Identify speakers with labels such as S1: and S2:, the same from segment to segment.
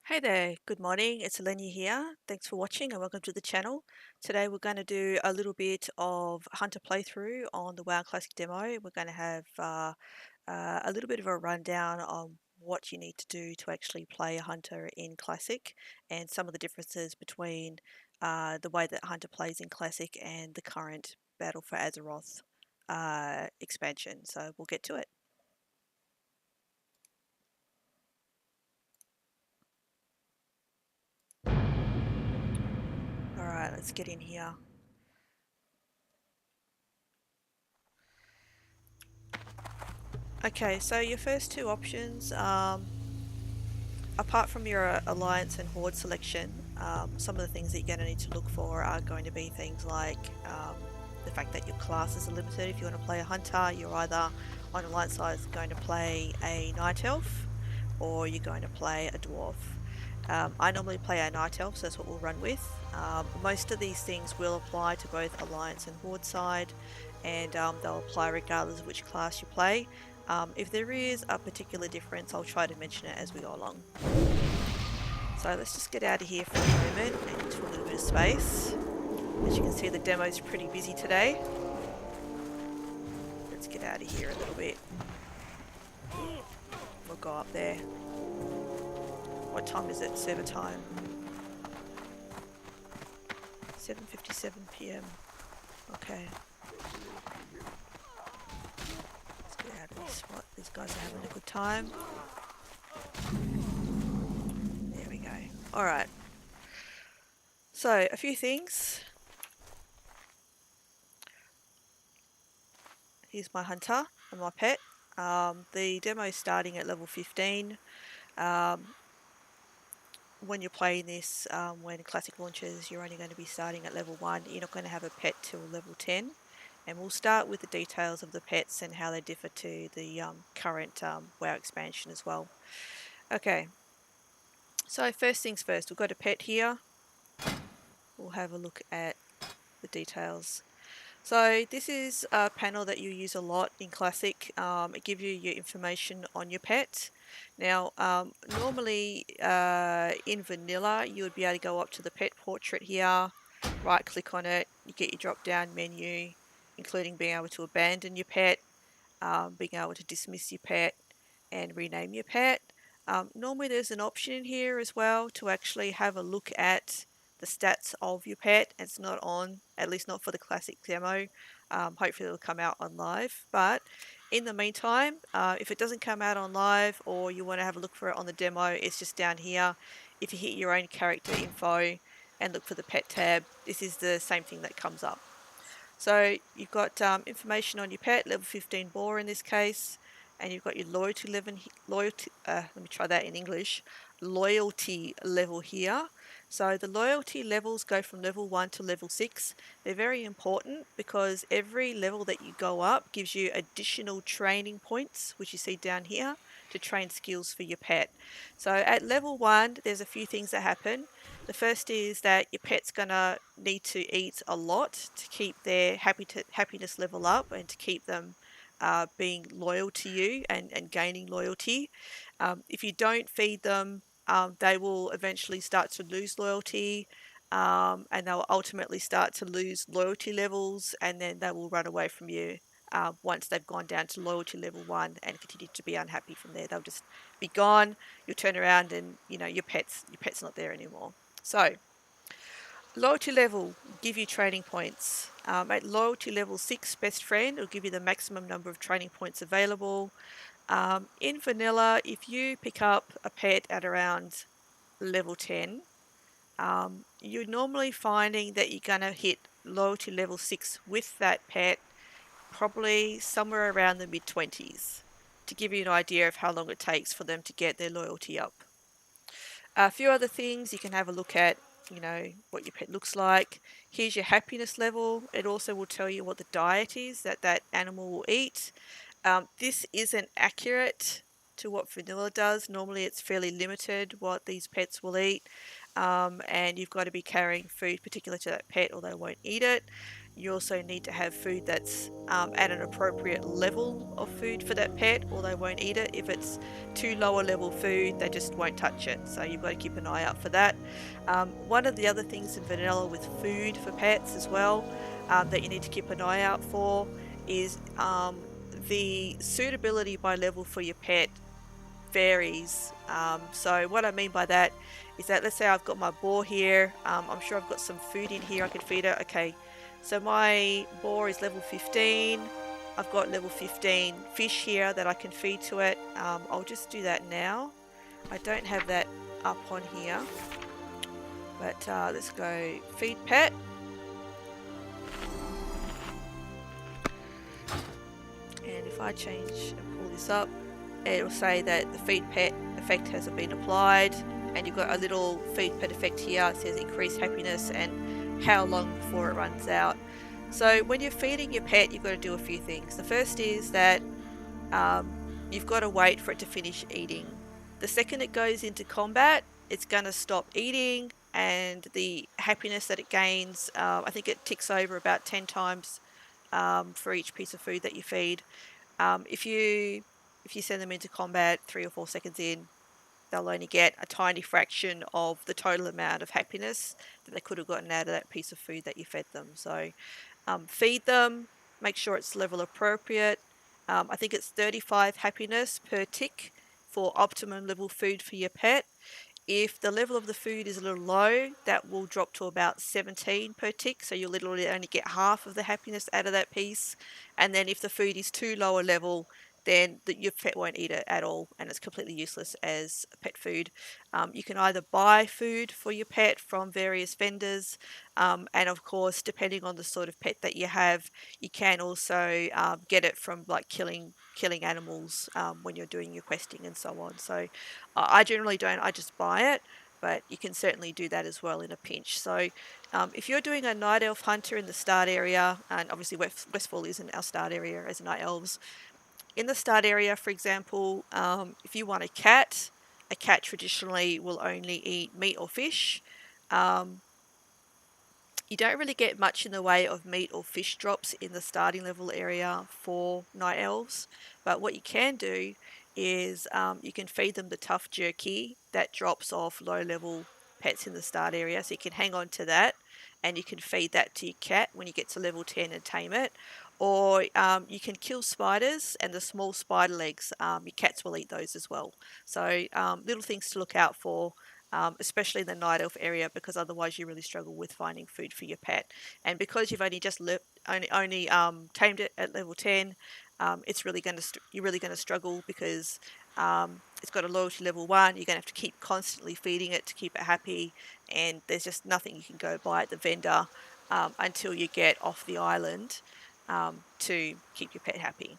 S1: Hey there, good morning. It's Eleni here. Thanks for watching and welcome to the channel. Today we're going to do a little bit of Hunter playthrough on the WoW Classic demo. We're going to have a little bit of a rundown on what you need to do to actually play a Hunter in Classic and some of the differences between the way that Hunter plays in Classic and the current Battle for Azeroth expansion. So we'll get to it. Alright, let's get in here. Okay, so your first two options, apart from your Alliance and Horde selection, some of the things that you're going to need to look for are going to be things like the fact that your classes are limited. If you want to play a Hunter, you're either on Alliance side going to play a Night Elf or you're going to play a Dwarf. I normally play a Night Elf, so that's what we'll run with. Most of these things will apply to both Alliance and Horde side, and they'll apply regardless of which class you play. If there is a particular difference, I'll try to mention it as we go along. So let's just get out of here for a moment and into a little bit of space. As you can see, the demo is pretty busy today. Let's get out of here a little bit. We'll go up there. What time is it? Server time. 7:57 PM. Okay. Let's get out of this spot. These guys are having a good time. There we go. Alright. So, a few things. Here's my Hunter and my pet. The demo is starting at level 15. When you're playing this, when Classic launches, you're only going to be starting at level 1. You're not going to have a pet till level 10. And we'll start with the details of the pets and how they differ to the current WoW expansion as well. Okay, so first things first, we've got a pet here. We'll have a look at the details. So this is a panel that you use a lot in Classic. It gives you your information on your pet. Now, normally in Vanilla, you would be able to go up to the pet portrait here, right click on it, you get your drop down menu, including being able to abandon your pet, being able to dismiss your pet, and rename your pet. Normally there's an option in here as well to actually have a look at the stats of your pet. It's not on, at least not for the Classic demo. Hopefully it'll come out on live, but in the meantime, if it doesn't come out on live or you want to have a look for it on the demo, it's just down here. If you hit your own character info and look for the pet tab, this is the same thing that comes up. So you've got information on your pet, level 15 boar in this case, and you've got your loyalty level, let me try that in English, loyalty level here. So the loyalty levels go from level 1 to level 6. They're very important because every level that you go up gives you additional training points, which you see down here, to train skills for your pet. So at level 1, there's a few things that happen. The first is that your pet's going to need to eat a lot to keep their happiness level up and to keep them being loyal to you and gaining loyalty. If you don't feed them, they will eventually start to lose loyalty, and they'll ultimately start to lose loyalty levels, and then they will run away from you once they've gone down to loyalty level 1 and continue to be unhappy from there. They'll just be gone. You'll turn around and your pet's not there anymore. So, loyalty level give you training points. At loyalty level 6, best friend, it'll give you the maximum number of training points available. In vanilla, if you pick up a pet at around level 10, you're normally finding that you're going to hit loyalty level 6 with that pet probably somewhere around the mid-20s, to give you an idea of how long it takes for them to get their loyalty up. A few other things you can have a look at, what your pet looks like. Here's your happiness level. It also will tell you what the diet is that that animal will eat. This isn't accurate to what vanilla does. Normally it's fairly limited what these pets will eat, and you've got to be carrying food particular to that pet or they won't eat it. you also need to have food that's at an appropriate level of food for that pet, or they won't eat it. If it's too lower level food, they just won't touch it. So you've got to keep an eye out for that. One of the other things in vanilla with food for pets as well that you need to keep an eye out for is the suitability by level for your pet varies. So what I mean by that is that, let's say I've got my boar here. I'm sure I've got some food in here I can feed it. Okay, so my boar is level 15. I've got level 15 fish here that I can feed to it. I'll just do that now. I don't have that up on here, but let's go feed pet. And if I change and pull this up, it'll say that the feed pet effect has been applied, and you've got a little feed pet effect here. It says increased happiness and how long before it runs out. So when you're feeding your pet, you've got to do a few things. The first is that you've got to wait for it to finish eating. The second it goes into combat, it's going to stop eating, and the happiness that it gains, I think it ticks over about 10 times for each piece of food that you feed. If you send them into combat 3 or 4 seconds in, they'll only get a tiny fraction of the total amount of happiness that they could have gotten out of that piece of food that you fed them. So feed them, make sure it's level appropriate. I think it's 35 happiness per tick for optimum level food for your pet. If the level of the food is a little low, that will drop to about 17 per tick, so you'll literally only get half of the happiness out of that piece. And then if the food is too low a level, then your pet won't eat it at all, and it's completely useless as pet food. You can either buy food for your pet from various vendors, and of course, depending on the sort of pet that you have, you can also get it from like killing animals when you're doing your questing and so on. So I generally don't, I just buy it, but you can certainly do that as well in a pinch. So if you're doing a night elf hunter in the start area, and obviously Westfall isn't our start area as night elves, in the start area, for example, if you want a cat traditionally will only eat meat or fish. You don't really get much in the way of meat or fish drops in the starting level area for night elves, but what you can do is you can feed them the tough jerky that drops off low level pets in the start area, so you can hang on to that and you can feed that to your cat when you get to level 10 and tame it. Or you can kill spiders, and the small spider legs, your cats will eat those as well. So little things to look out for, especially in the night elf area, because otherwise you really struggle with finding food for your pet. And because you've only just tamed it at level 10, it's really you're really going to struggle, because it's got a loyalty level 1. You're going to have to keep constantly feeding it to keep it happy, and there's just nothing you can go buy at the vendor until you get off the island to keep your pet happy.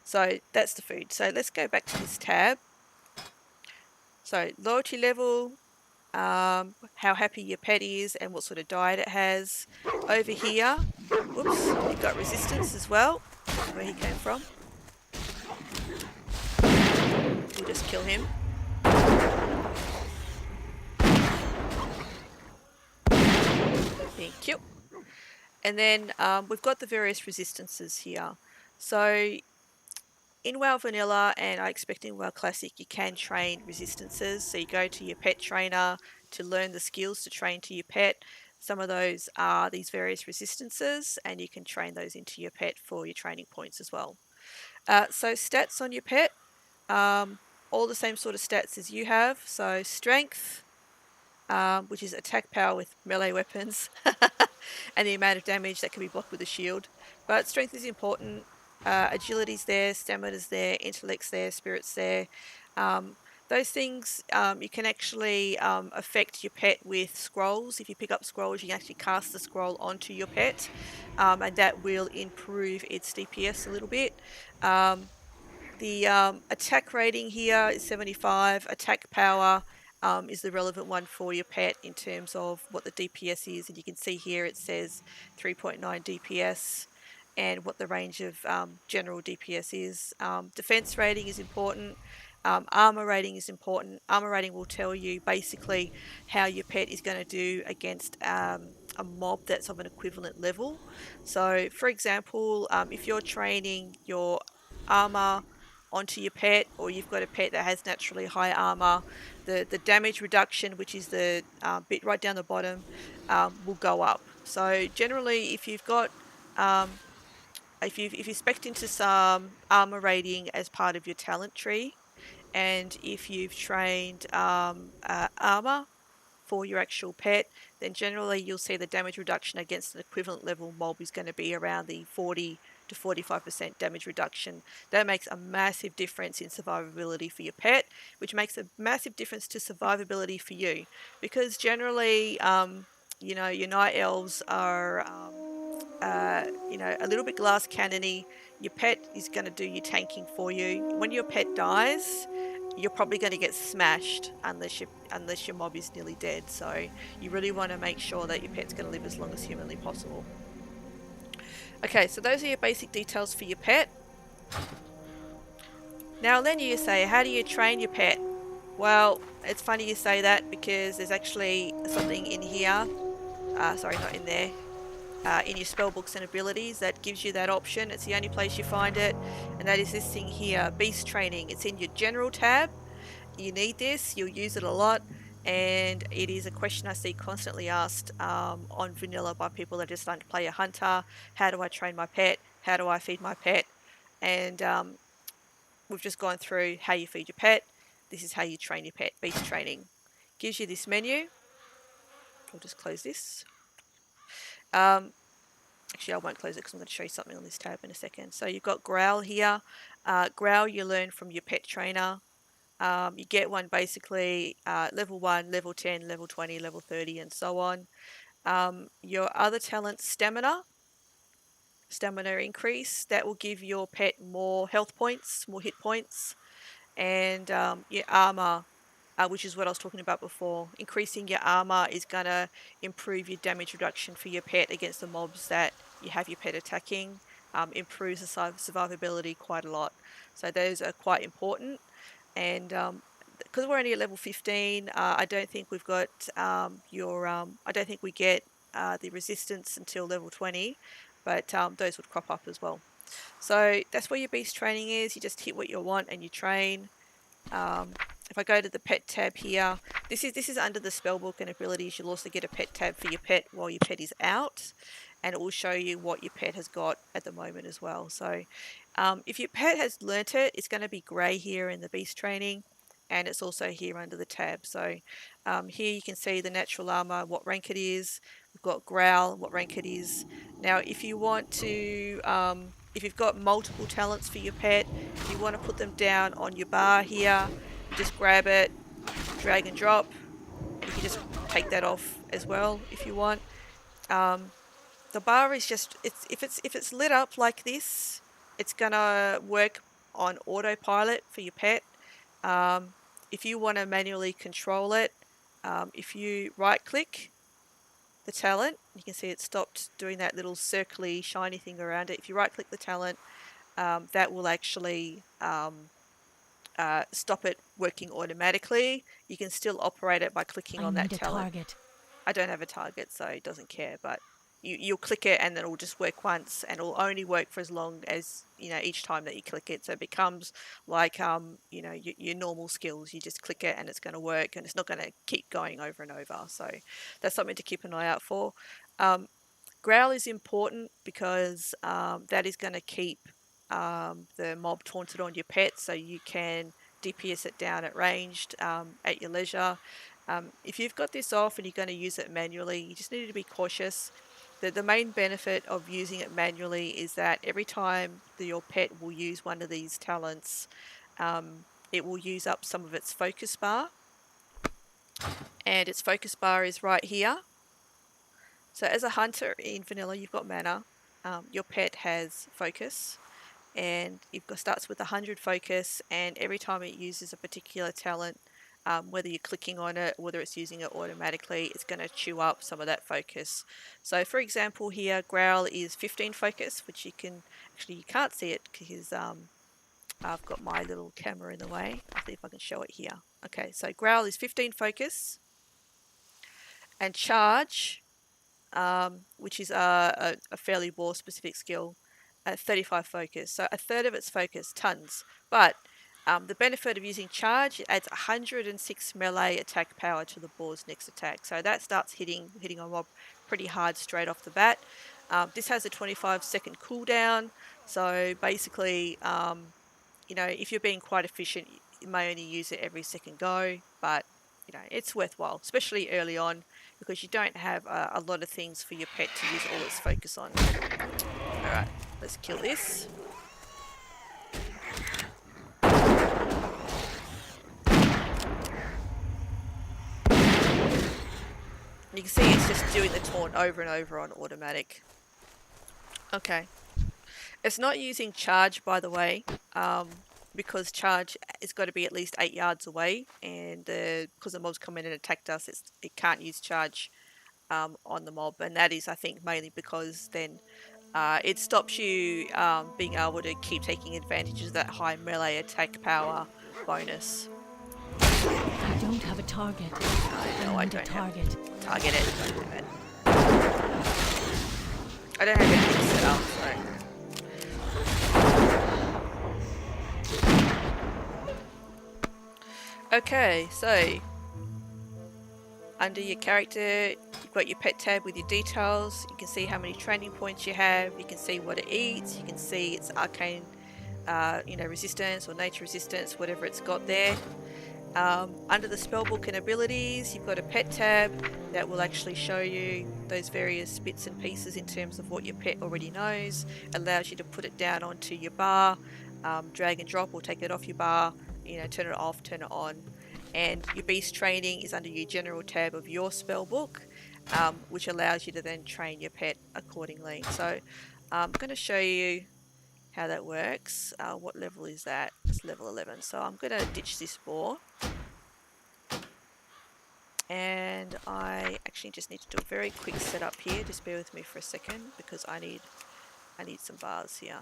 S1: So that's the food. So let's go back to this tab. So loyalty level, how happy your pet is, and what sort of diet it has. Over here, whoops, you've got resistance as well, where he came from. We'll just kill him. Thank you. And then we've got the various resistances here. So in WoW Vanilla, and I expect in WoW Classic, you can train resistances. So you go to your pet trainer to learn the skills to train to your pet. Some of those are these various resistances, and you can train those into your pet for your training points as well. So stats on your pet, all the same sort of stats as you have. So strength, which is attack power with melee weapons, and the amount of damage that can be blocked with a shield. But strength is important. Agility's there, stamina's there, intellect's there, spirit's there. Those things you can actually affect your pet with scrolls. If you pick up scrolls, you can actually cast the scroll onto your pet, and that will improve its DPS a little bit. The attack rating here is 75. Attack power is the relevant one for your pet in terms of what the DPS is, and you can see here it says 3.9 DPS and what the range of general DPS is. Defense rating is important. Armor rating is important. Armor rating will tell you basically how your pet is going to do against a mob that's of an equivalent level. So, for example, if you're training your armor onto your pet, or you've got a pet that has naturally high armor, the damage reduction, which is the bit right down the bottom, will go up. So generally, if you've got if you spec'd into some armor rating as part of your talent tree, and if you've trained armor for your actual pet, then generally you'll see the damage reduction against an equivalent level mob is going to be around the 40 to 45% damage reduction. That makes a massive difference in survivability for your pet, which makes a massive difference to survivability for you, because generally, your night elves are a little bit glass cannony. Your pet is going to do your tanking for you. When your pet dies, you're probably going to get smashed unless your mob is nearly dead. So you really want to make sure that your pet's going to live as long as humanly possible. Okay, so those are your basic details for your pet. Now then you say, how do you train your pet? Well, it's funny you say that, because there's actually something in here, sorry, not in there, in your spellbooks and abilities that gives you that option. It's the only place you find it, and that is this thing here, Beast Training. It's in your General tab. You need this, you'll use it a lot, and it is a question I see constantly asked on vanilla by people that are just starting to play a hunter. How do I train my pet? How do I feed my pet? And we've just gone through how you feed your pet. This is how you train your pet. Beast Training gives you this menu. I'll just close this. Actually, I won't close it because I'm going to show you something on this tab in a second. So you've got Growl here. Growl you learn from your pet trainer. You get one basically level 1, level 10, level 20, level 30, and so on. Your other talent, Stamina increase, that will give your pet more health points, more hit points. And your armor, which is what I was talking about before. Increasing your armor is going to improve your damage reduction for your pet against the mobs that you have your pet attacking. Improves the survivability quite a lot. So those are quite important. And because we're only at level 15, I don't think we've got I don't think we get the resistance until level 20, but those would crop up as well. So that's where your beast training is. You just hit what you want and you train. If I go to the pet tab here, this is under the spellbook and abilities. You'll also get a pet tab for your pet while your pet is out, and it will show you what your pet has got at the moment as well. So if your pet has learnt it, it's going to be grey here in the beast training, and it's also here under the tab. So here you can see the natural armor, what rank it is. We've got Growl, what rank it is. Now if you want to if you've got multiple talents for your pet, if you want to put them down on your bar here, you just grab it, drag and drop. You can just take that off as well if you want. The bar is just, if it's lit up like this, it's gonna work on autopilot for your pet. If you want to manually control it, if you right click the talent, you can see it stopped doing that little circly shiny thing around it. If you right click the talent, that will actually stop it working automatically. You can still operate it by clicking on that talent.
S2: Target.
S1: I don't have a target, so it doesn't care, but you'll click it and then it'll just work once, and it'll only work for as long as, each time that you click it. So it becomes like, your normal skills. You just click it and it's going to work, and it's not going to keep going over and over. So that's something to keep an eye out for. Growl is important because that is going to keep the mob taunted on your pet, so you can DPS it down at ranged at your leisure. If you've got this off and you're going to use it manually, you just need to be cautious. The main benefit of using it manually is that every time your pet will use one of these talents, it will use up some of its focus bar, and its focus bar is right here. So as a hunter in vanilla, you've got mana, your pet has focus, and starts with 100 focus, and every time it uses a particular talent, whether you're clicking on it, whether it's using it automatically, it's going to chew up some of that focus. So for example here, Growl is 15 focus, which you can't see it because I've got my little camera in the way. I'll see if I can show it here. Okay, so Growl is 15 focus, and Charge, which is a fairly war specific skill, 35 focus. So a third of its focus, tons. But the benefit of using Charge, it adds 106 melee attack power to the boar's next attack. So that starts hitting a mob pretty hard straight off the bat. This has a 25-second cooldown. So basically, you know, if you're being quite efficient, you may only use it every second go, but you know, it's worthwhile, especially early on, because you don't have a lot of things for your pet to use all its focus on. Alright, let's kill this. You can see it's just doing the taunt over and over on automatic. Okay. It's not using Charge, by the way, because Charge has got to be at least 8 yards away, and because the mob's come in and attacked us, it can't use Charge on the mob, and that is, I think, mainly because then it stops you being able to keep taking advantage of that high melee attack power bonus.
S2: I don't have a target.
S1: No, I don't
S2: target.
S1: Target it. Don't do it. I don't have anything set up, so. Okay, so under your character, you've got your pet tab with your details. You can see how many training points you have. You can see what it eats. You can see its arcane, resistance or nature resistance, whatever it's got there. Under the spellbook and abilities, you've got a pet tab that will actually show you those various bits and pieces in terms of what your pet already knows. It allows you to put it down onto your bar, drag and drop or take it off your bar, turn it off, turn it on. And your beast training is under your general tab of your spellbook, which allows you to then train your pet accordingly. So I'm going to show you how that works. What level is that? It's level 11. So I'm going to ditch this boar. And I actually just need to do a very quick setup here. Just bear with me for a second because I need some bars here.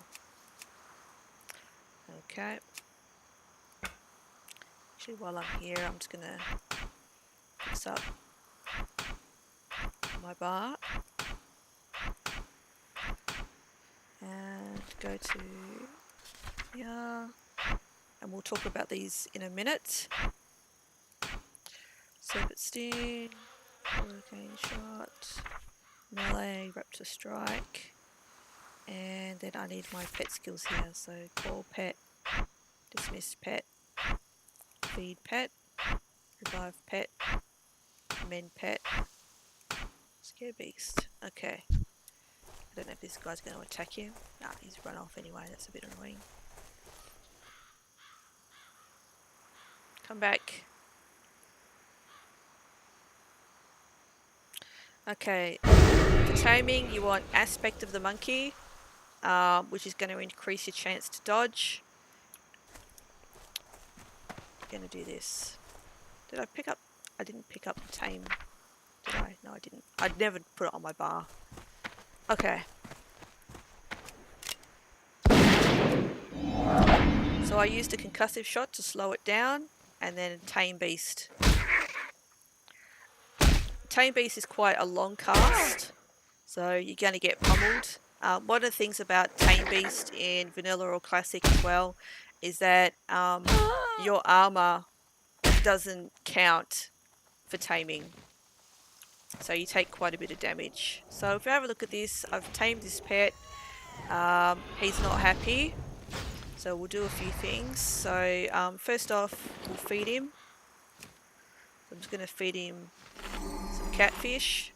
S1: Okay. Actually, while I'm here, I'm just going to fix up my bar and go to here, and we'll talk about these in a minute. Serpent Sting, Hurricane Shot, Melee, Raptor Strike, and then I need my pet skills here. So Call Pet, Dismiss Pet, Feed Pet, Revive Pet, Mend Pet, Scare Beast. Okay. I don't know if this guy's going to attack you. Nah, he's run off anyway. That's a bit annoying. Come back. Okay. For taming, you want Aspect of the Monkey, which is going to increase your chance to dodge. I'm going to do this. Did I pick up? I didn't pick up Tame. Did I? No, I didn't. I'd never put it on my bar. Okay. So I used a concussive shot to slow it down, and then Tame Beast. Tame Beast is quite a long cast, so you're going to get pummeled. One of the things about Tame Beast in Vanilla or Classic as well is that your armor doesn't count for taming. So you take quite a bit of damage. So if you have a look at this, I've tamed this pet. He's not happy. So we'll do a few things. So first off, we'll feed him. I'm just going to feed him some catfish.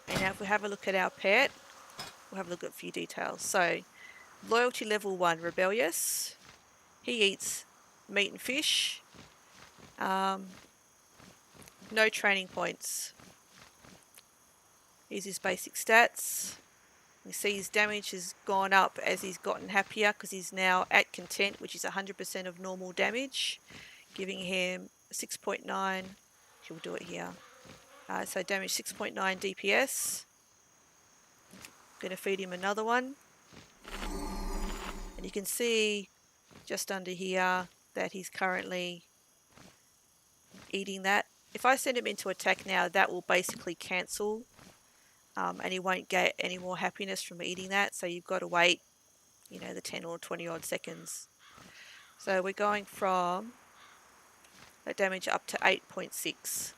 S1: And now if we have a look at our pet, we'll have a look at a few details. So loyalty level 1, rebellious. He eats meat and fish. No training points. Here's his basic stats. You see his damage has gone up as he's gotten happier because he's now at content, which is 100% of normal damage, giving him 6.9. We'll do it here. So damage 6.9 DPS. Going to feed him another one. And And you can see just under here that he's currently eating that. If I send him into attack now, that will basically cancel, and he won't get any more happiness from eating that. So you've got to wait, you know, the 10 or 20 odd seconds. So we're going from that damage up to 8.6.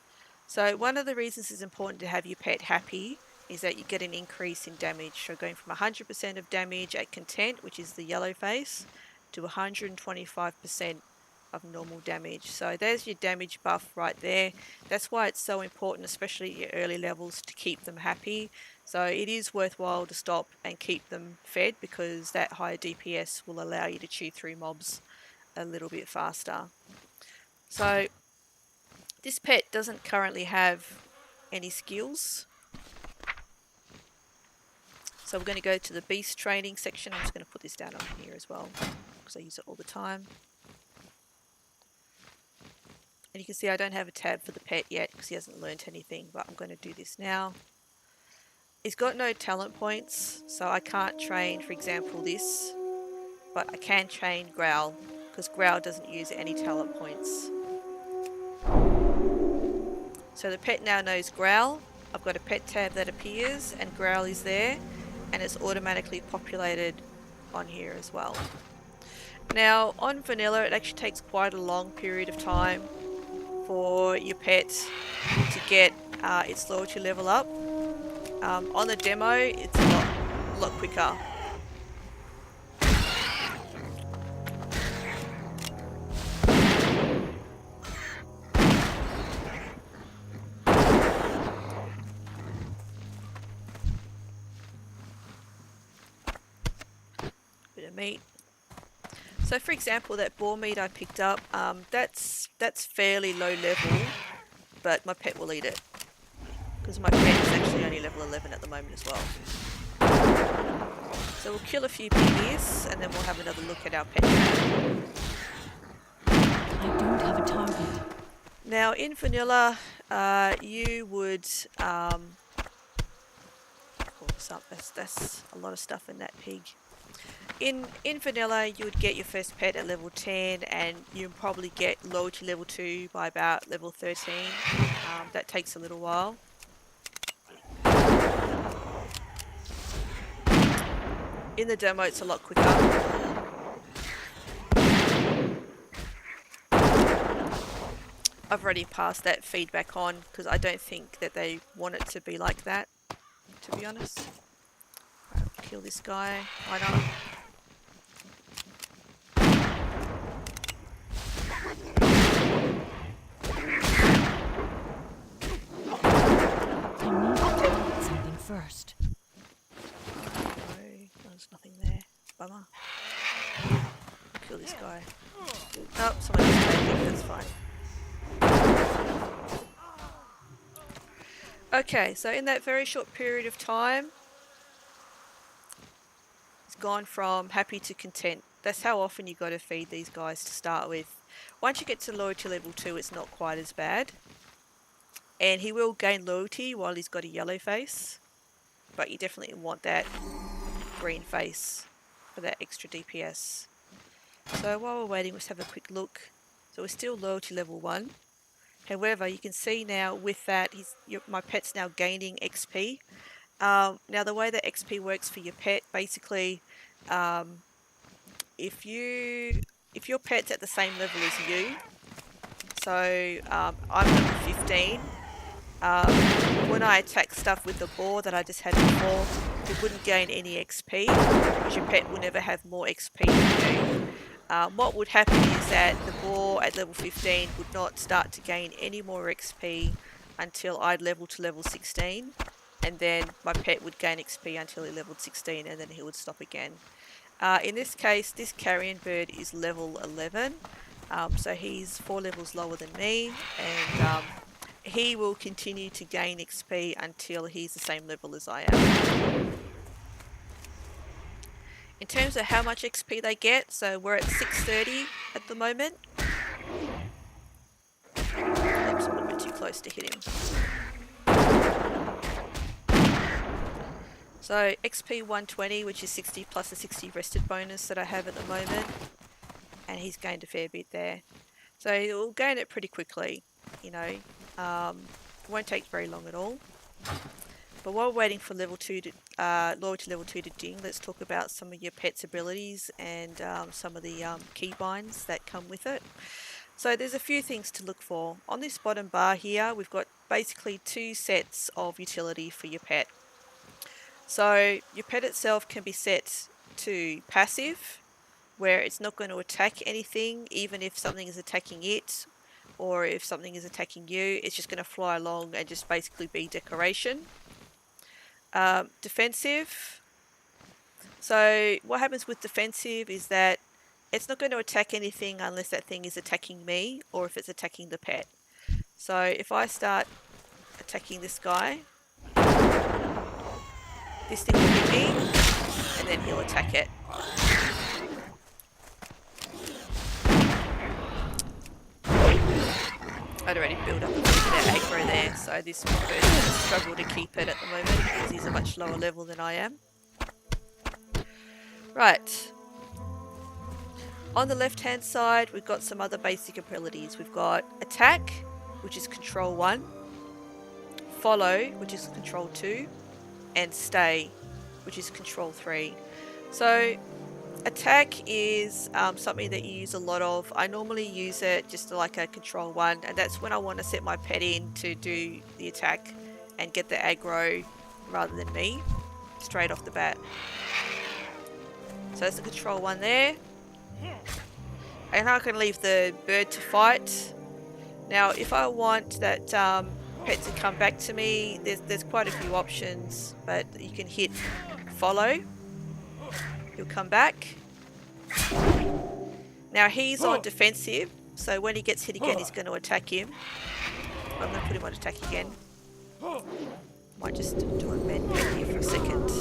S1: So one of the reasons it's important to have your pet happy is that you get an increase in damage. So going from 100% of damage at content, which is the yellow face, to 125% of normal damage. So there's your damage buff right there. That's why it's so important, especially at your early levels, to keep them happy. So it is worthwhile to stop and keep them fed, because that higher DPS will allow you to chew through mobs a little bit faster. So this pet doesn't currently have any skills. So we're going to go to the beast training section. I'm just going to put this down on here as well, because I use it all the time. And you can see I don't have a tab for the pet yet because he hasn't learnt anything, but I'm going to do this now. He's got no talent points, so I can't train, for example, this, but I can train Growl, because Growl doesn't use any talent points. So the pet now knows Growl. I've got a pet tab that appears and Growl is there, and it's automatically populated on here as well. Now on vanilla it actually takes quite a long period of time for your pet to get its loyalty level up. On the demo it's a lot quicker. Bit of meat. So for example, that boar meat I picked up, that's fairly low level, but my pet will eat it, because my pet is actually only level 11 at the moment as well. So we'll kill a few piggies and then we'll have another look at our pet.
S2: I don't have a target.
S1: Now in vanilla, you would pull this up. That's a lot of stuff in that pig. In vanilla, you would get your first pet at level 10, and you probably get loyalty level 2 by about level 13. That takes a little while. In the demo, it's a lot quicker. I've already passed that feedback on, because I don't think that they want it to be like that, to be honest. Right, kill this guy. Why not?
S2: I need to target something first.
S1: No, there's nothing there. Bummer. Kill this guy. Oh, someone else taking it. That's fine. Okay, so in that very short period of time, it's gone from happy to content. That's how often you got to feed these guys to start with. Once you get to loyalty level 2, it's not quite as bad. And he will gain loyalty while he's got a yellow face, but you definitely want that green face for that extra DPS. So while we're waiting, let's have a quick look. So we're still loyalty level 1. However, you can see now with that, my pet's now gaining XP. Now the way that XP works for your pet, basically, if your pet's at the same level as you, so I'm level 15. When I attack stuff with the boar that I just had before, it wouldn't gain any XP, because your pet will never have more XP than you. What would happen is that the boar at level 15 would not start to gain any more XP until I'd level to level 16, and then my pet would gain XP until he leveled 16, and then he would stop again. In this case, this carrion bird is level 11, so he's 4 levels lower than me, and he will continue to gain XP until he's the same level as I am. In terms of how much XP they get, so we're at 630 at the moment. Oops, a little bit too close to hit him. So XP 120, which is 60 plus the 60 rested bonus that I have at the moment. And he's gained a fair bit there. So we'll gain it pretty quickly, you know. It won't take very long at all. But while we're waiting for loyalty level 2 to ding, let's talk about some of your pet's abilities and some of the keybinds that come with it. So there's a few things to look for. On this bottom bar here, we've got basically 2 sets of utility for your pet. So your pet itself can be set to passive, where it's not going to attack anything, even if something is attacking it, or if something is attacking you, it's just going to fly along and just basically be decoration. Defensive. So what happens with defensive is that it's not going to attack anything unless that thing is attacking me or if it's attacking the pet. So if I start attacking this guy, this thing will hit me and then he'll attack it. I'd already built up a bit of aggro there, so this person struggle to keep it at the moment because he's a much lower level than I am. Right. On the left hand side, we've got some other basic abilities. We've got attack, which is control 1, follow, which is control 2, and stay, which is control 3. So attack is something that you use a lot of. I normally use it just like a control 1, and that's when I want to set my pet in to do the attack and get the aggro rather than me straight off the bat. So that's the control 1 there. And I can leave the bird to fight. Now if I want that pet to come back to me, there's quite a few options, but you can hit follow. He'll come back. Now he's on defensive, so when he gets hit again he's going to attack him. I'm going to put him on attack again. Might just do a med pet here for a second.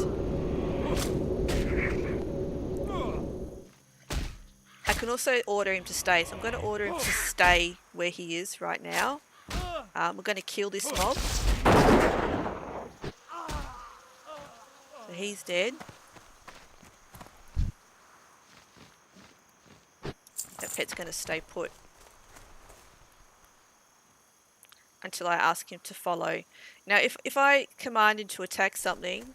S1: I can also order him to stay, so I'm going to order him to stay where he is right now. We're going to kill this mob. So he's dead. That pet's going to stay put until I ask him to follow. Now if I command him to attack something,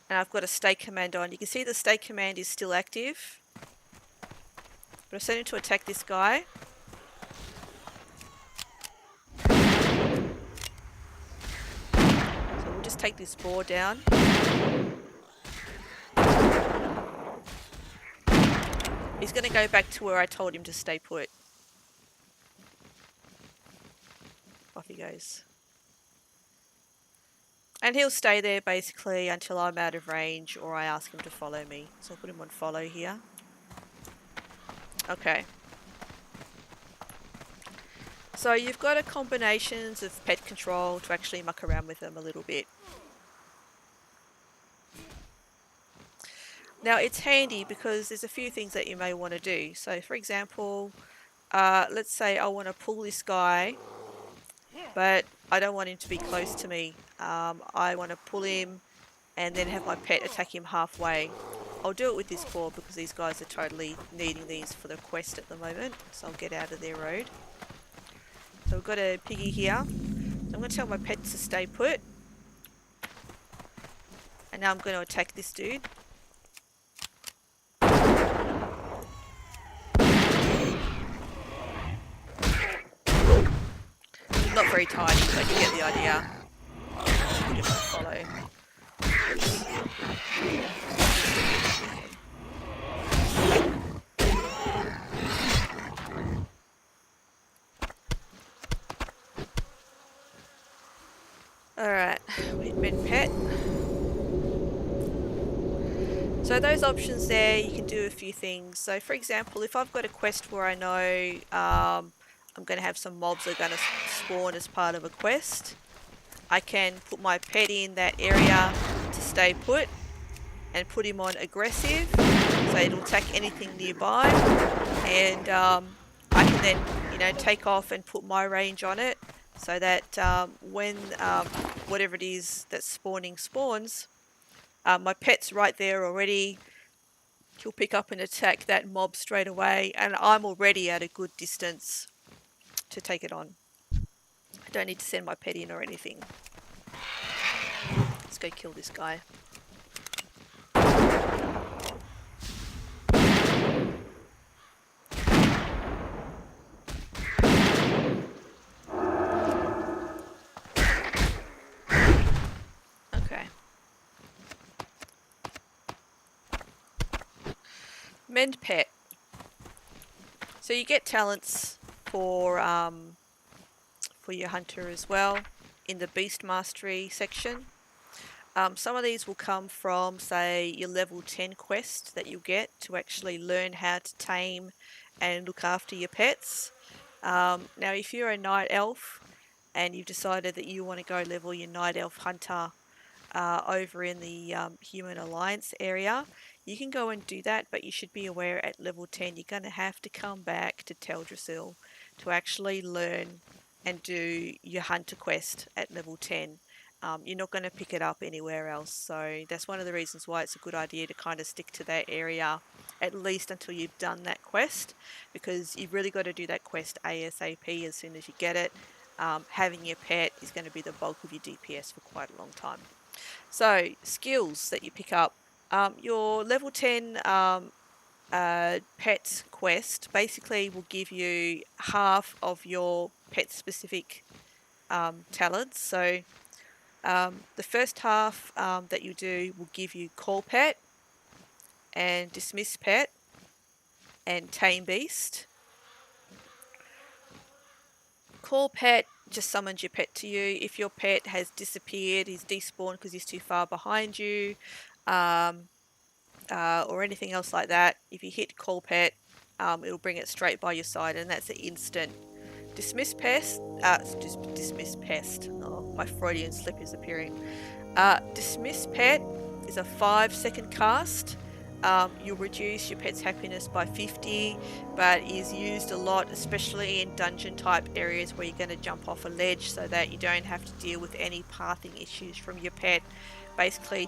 S1: and I've got a stay command on, you can see the stay command is still active. But I set him to attack this guy. So we'll just take this boar down. He's going to go back to where I told him to stay put. Off he goes. And he'll stay there basically until I'm out of range or I ask him to follow me. So I'll put him on follow here. Okay. So you've got a combinations of pet control to actually muck around with them a little bit. Now it's handy because there's a few things that you may want to do. So for example, let's say I want to pull this guy, but I don't want him to be close to me. I want to pull him and then have my pet attack him halfway. I'll do it with this boar because these guys are totally needing these for the quest at the moment. So I'll get out of their road. So we've got a piggy here. So I'm going to tell my pet to stay put. And now I'm going to attack this dude. Not very tiny, but you get the idea. Put him on follow. Alright, we've been pet. So those options there, you can do a few things. So for example, if I've got a quest where I know I'm going to have some mobs that are going to spawn as part of a quest, I can put my pet in that area to stay put and put him on aggressive, so it'll attack anything nearby, and I can then, you know, take off and put my range on it, so that when whatever it is that's spawning spawns, my pet's right there already. He'll pick up and attack that mob straight away, and I'm already at a good distance to take it on. I don't need to send my pet in or anything. Let's go kill this guy. Okay. Mend pet. So you get talents for your hunter as well in the beast mastery section. Some of these will come from, say, your level 10 quest that you'll get to actually learn how to tame and look after your pets. Now, if you're a night elf and you've decided that you want to go level your night elf hunter over in the Human Alliance area, you can go and do that, but you should be aware at level 10 you're going to have to come back to Teldrassil to actually learn and do your hunter quest at level 10. You're not going to pick it up anywhere else, so that's one of the reasons why it's a good idea to kind of stick to that area at least until you've done that quest, because you've really got to do that quest ASAP as soon as you get it. Having your pet is going to be the bulk of your DPS for quite a long time. So, skills that you pick up. Your level 10 pet quest basically will give you half of your pet specific talents. So, the first half that you do will give you Call Pet and Dismiss Pet and Tame Beast. Call Pet just summons your pet to you. If your pet has disappeared, he's despawned because he's too far behind you, or anything else like that, if you hit Call Pet, it'll bring it straight by your side, and that's an instant. Dismiss Pest, Dismiss Pest. Oh, my Freudian slip is appearing. Dismiss Pet is a 5-second cast. You'll reduce your pet's happiness by 50, but is used a lot, especially in dungeon type areas where you're going to jump off a ledge, so that you don't have to deal with any pathing issues from your pet. Basically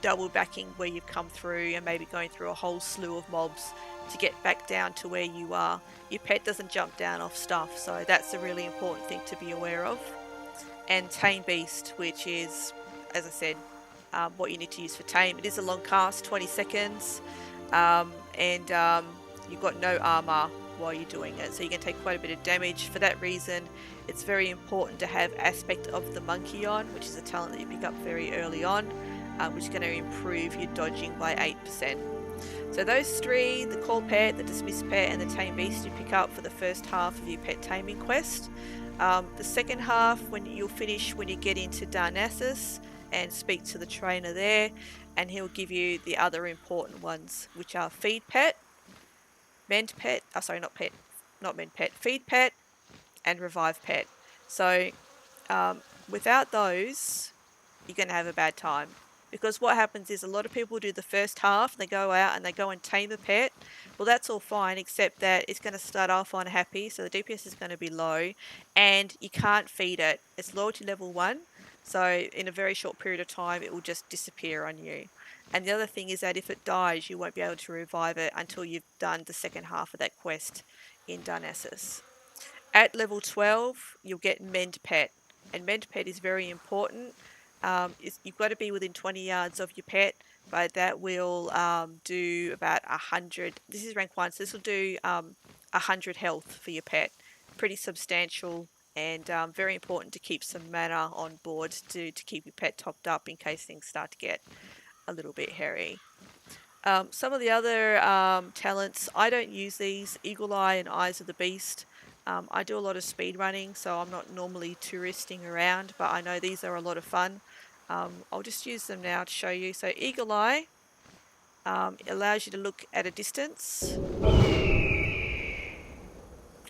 S1: double backing where you've come through and maybe going through a whole slew of mobs to get back down to where you are. Your pet doesn't jump down off stuff, so that's a really important thing to be aware of. And Tame Beast, which is, as I said, what you need to use for Tame. It is a long cast, 20 seconds, and you've got no armor while you're doing it, so you can take quite a bit of damage. For that reason, it's very important to have Aspect of the Monkey on, which is a talent that you pick up very early on, which is going to improve your dodging by 8%. So those three, the Call Pet, the Dismiss Pet, and the Tame Beast, you pick up for the first half of your pet taming quest. The second half, you'll finish when you get into Darnassus and speak to the trainer there, and he'll give you the other important ones, which are Feed Pet, Mend Pet, Feed Pet, and Revive Pet. So without those, you're going to have a bad time. Because what happens is a lot of people do the first half, they go out and they go and tame a pet. Well, that's all fine, except that it's going to start off unhappy, so the DPS is going to be low, and you can't feed it. It's loyalty level 1, so in a very short period of time, it will just disappear on you. And the other thing is that if it dies, you won't be able to revive it until you've done the second half of that quest in Darnassus. At level 12, you'll get Mend Pet, and Mend Pet is very important. You've got to be within 20 yards of your pet, but that will do about 100. This is rank 1, so this will do 100 health for your pet. Pretty substantial, and very important to keep some mana on board to keep your pet topped up in case things start to get a little bit hairy. Some of the other talents, I don't use these, Eagle Eye and Eyes of the Beast. I do a lot of speed running, so I'm not normally touristing around, but I know these are a lot of fun. I'll just use them now to show you. So Eagle Eye allows you to look at a distance.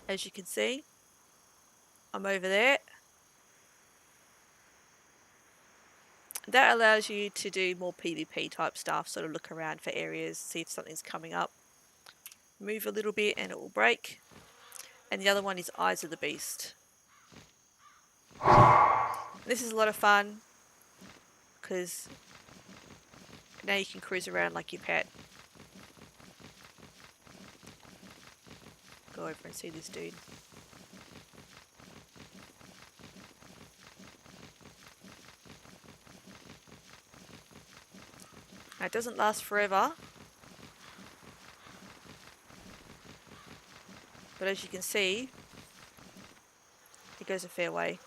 S1: As you can see, I'm over there. That allows you to do more PvP type stuff, sort of look around for areas, see if something's coming up. Move a little bit and it will break. And the other one is Eyes of the Beast. This is a lot of fun because now you can cruise around like your pet. Go over and see this dude. Now, it doesn't last forever, but as you can see, it goes a fair way.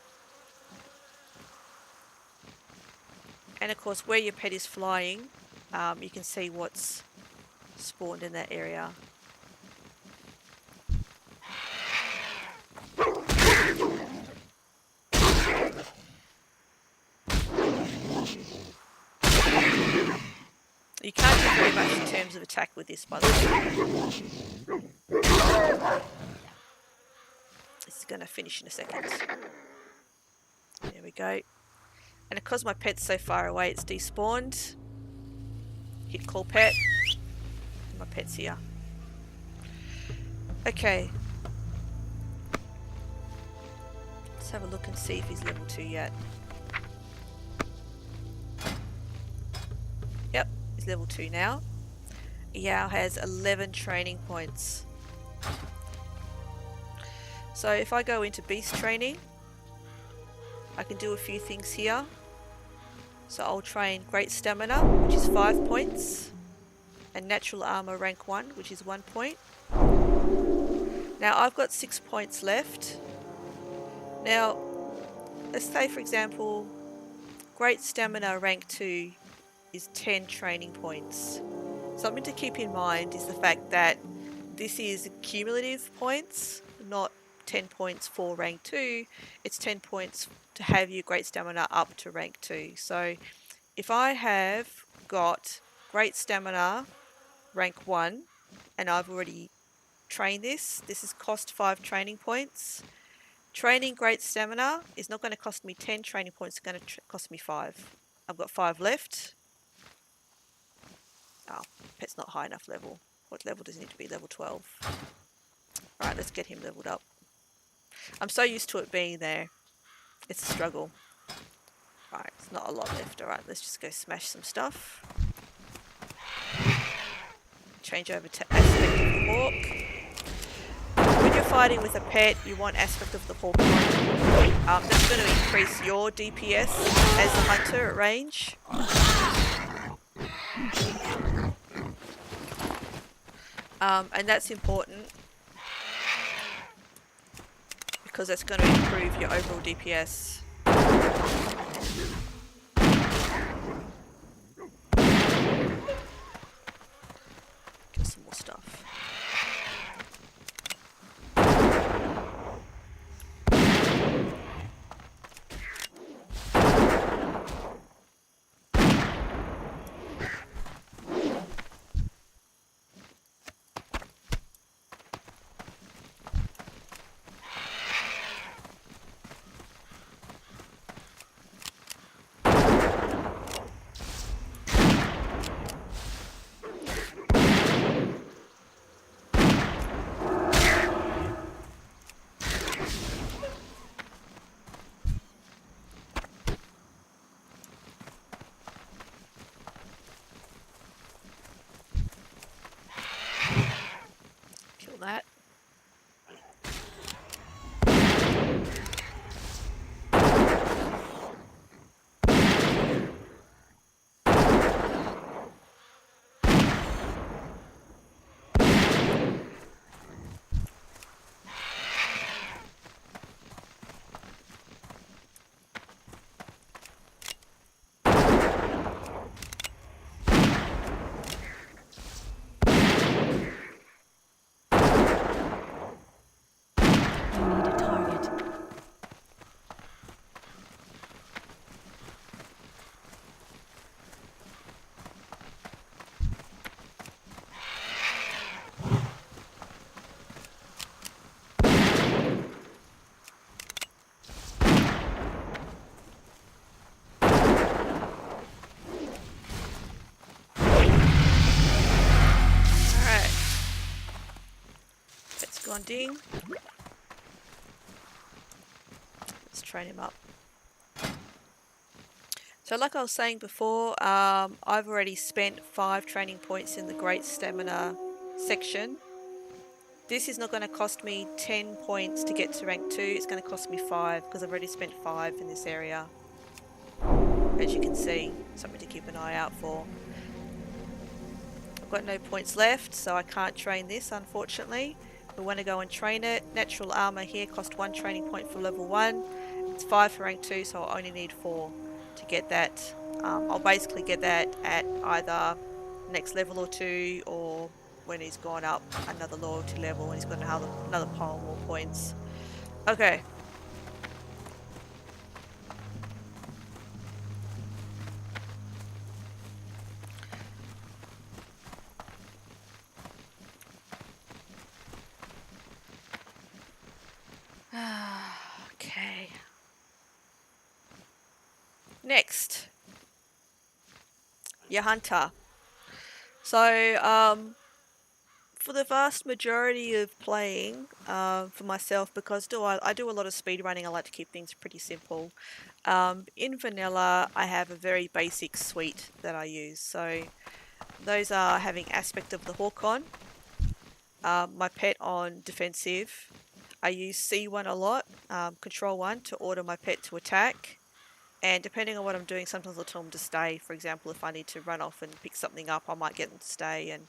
S1: And of course, where your pet is flying, you can see what's spawned in that area. You can't do very much in terms of attack with this, by the way. This is going to finish in a second. There we go. And because my pet's so far away, it's despawned. Hit call pet. And my pet's here. Okay. Let's have a look and see if he's level 2 yet. Yep, he's level 2 now. He now has 11 training points. So if I go into beast training, I can do a few things here. So I'll train great stamina, which is 5 points, and natural armor rank 1, which is 1 point. Now I've got 6 points left. Now, let's say for example, great stamina rank 2 is 10 training points. Something to keep in mind is the fact that this is cumulative points, not 10 points for rank 2. It's 10 points to have your great stamina up to rank 2. So if I have got great stamina rank 1 and I've already trained this is cost 5 training points. Training great stamina is not going to cost me 10 training points, it's going to cost me 5. I've got 5 left. Oh, pet's not high enough level. What level does he need to be? Level 12. Alright, let's get him leveled up. I'm so used to it being there. It's a struggle. Alright, it's not a lot left. Alright, let's just go smash some stuff. Change over to aspect of the hawk. When you're fighting with a pet, you want aspect of the hawk on. That's going to increase your DPS as a hunter at range. And that's important because that's going to improve your overall DPS. Get some more stuff. Kill that.
S2: You need a target.
S1: Alright. That's gone ding. Let's train him up. So like I was saying before, I've already spent 5 training points in the Great Stamina section. This is not going to cost me 10 points to get to rank 2, it's going to cost me 5 because I've already spent 5 in this area. As you can see, something to keep an eye out for. I've got no points left, so I can't train this unfortunately. We want to go and train it. Natural armor here cost 1 training point for level 1. It's 5 for rank 2, so I only need 4 to get that. I'll basically get that at either next level or 2, or when he's gone up another loyalty level and he's got another pile more points. Okay. Okay. Next, your hunter. So, for the vast majority of playing, for myself, because I do a lot of speed running, I like to keep things pretty simple. In vanilla, I have a very basic suite that I use. So, those are having aspect of the hawk on, my pet on defensive. I use C1 a lot, control 1 to order my pet to attack. And depending on what I'm doing, sometimes I'll tell them to stay. For example, if I need to run off and pick something up, I might get them to stay. And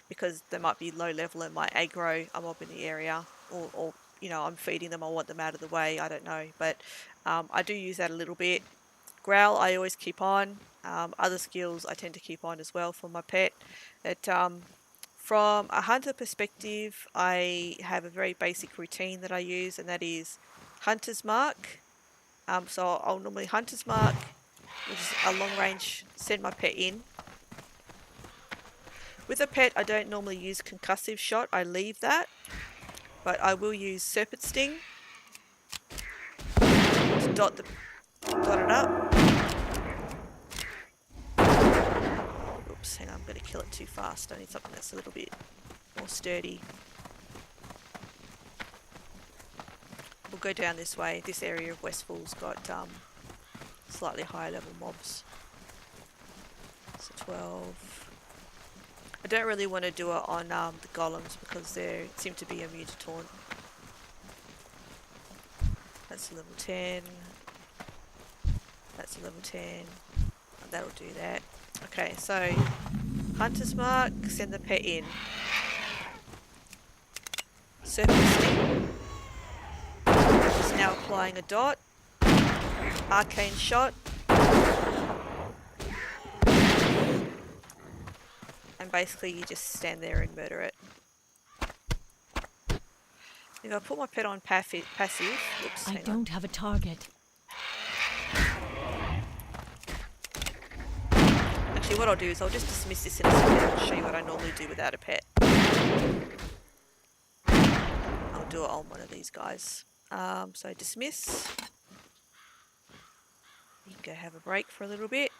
S1: because they might be low level and might aggro a mob in the area, or you know, I'm feeding them, I want them out of the way, I don't know. But I do use that a little bit. Growl I always keep on. Other skills I tend to keep on as well for my pet. From a hunter perspective, I have a very basic routine that I use, and that is Hunter's Mark. So I'll normally Hunter's Mark, which is a long range, send my pet in. With a pet, I don't normally use Concussive Shot, I leave that. But I will use Serpent Sting to dot it up. Oops, hang on, I'm going to kill it too fast. I need something that's a little bit more sturdy. We'll go down this way. This area of Westfall's got slightly higher level mobs. So 12. I don't really want to do it on the golems because they seem to be immune to taunt. That's a level 10. That's a level 10. That'll do that. Okay, so Hunter's Mark, send the pet in. Serpent Sting. Is now applying a dot. Arcane Shot. And basically you just stand there and murder it. If I put my pet on passive, oops,
S2: I don't have a target.
S1: Actually, what I'll do is I'll just dismiss this in a second and show you what I normally do without a pet. I'll do it on one of these guys. So dismiss. You can go have a break for a little bit.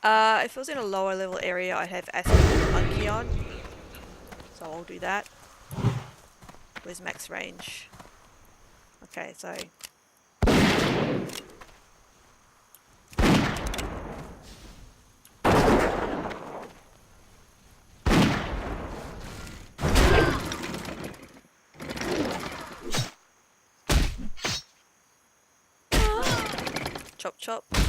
S1: If I was in a lower level area, I'd have Aspect of Monkey on. So I'll do that. Where's max range? Okay, so... Chop chop. I'll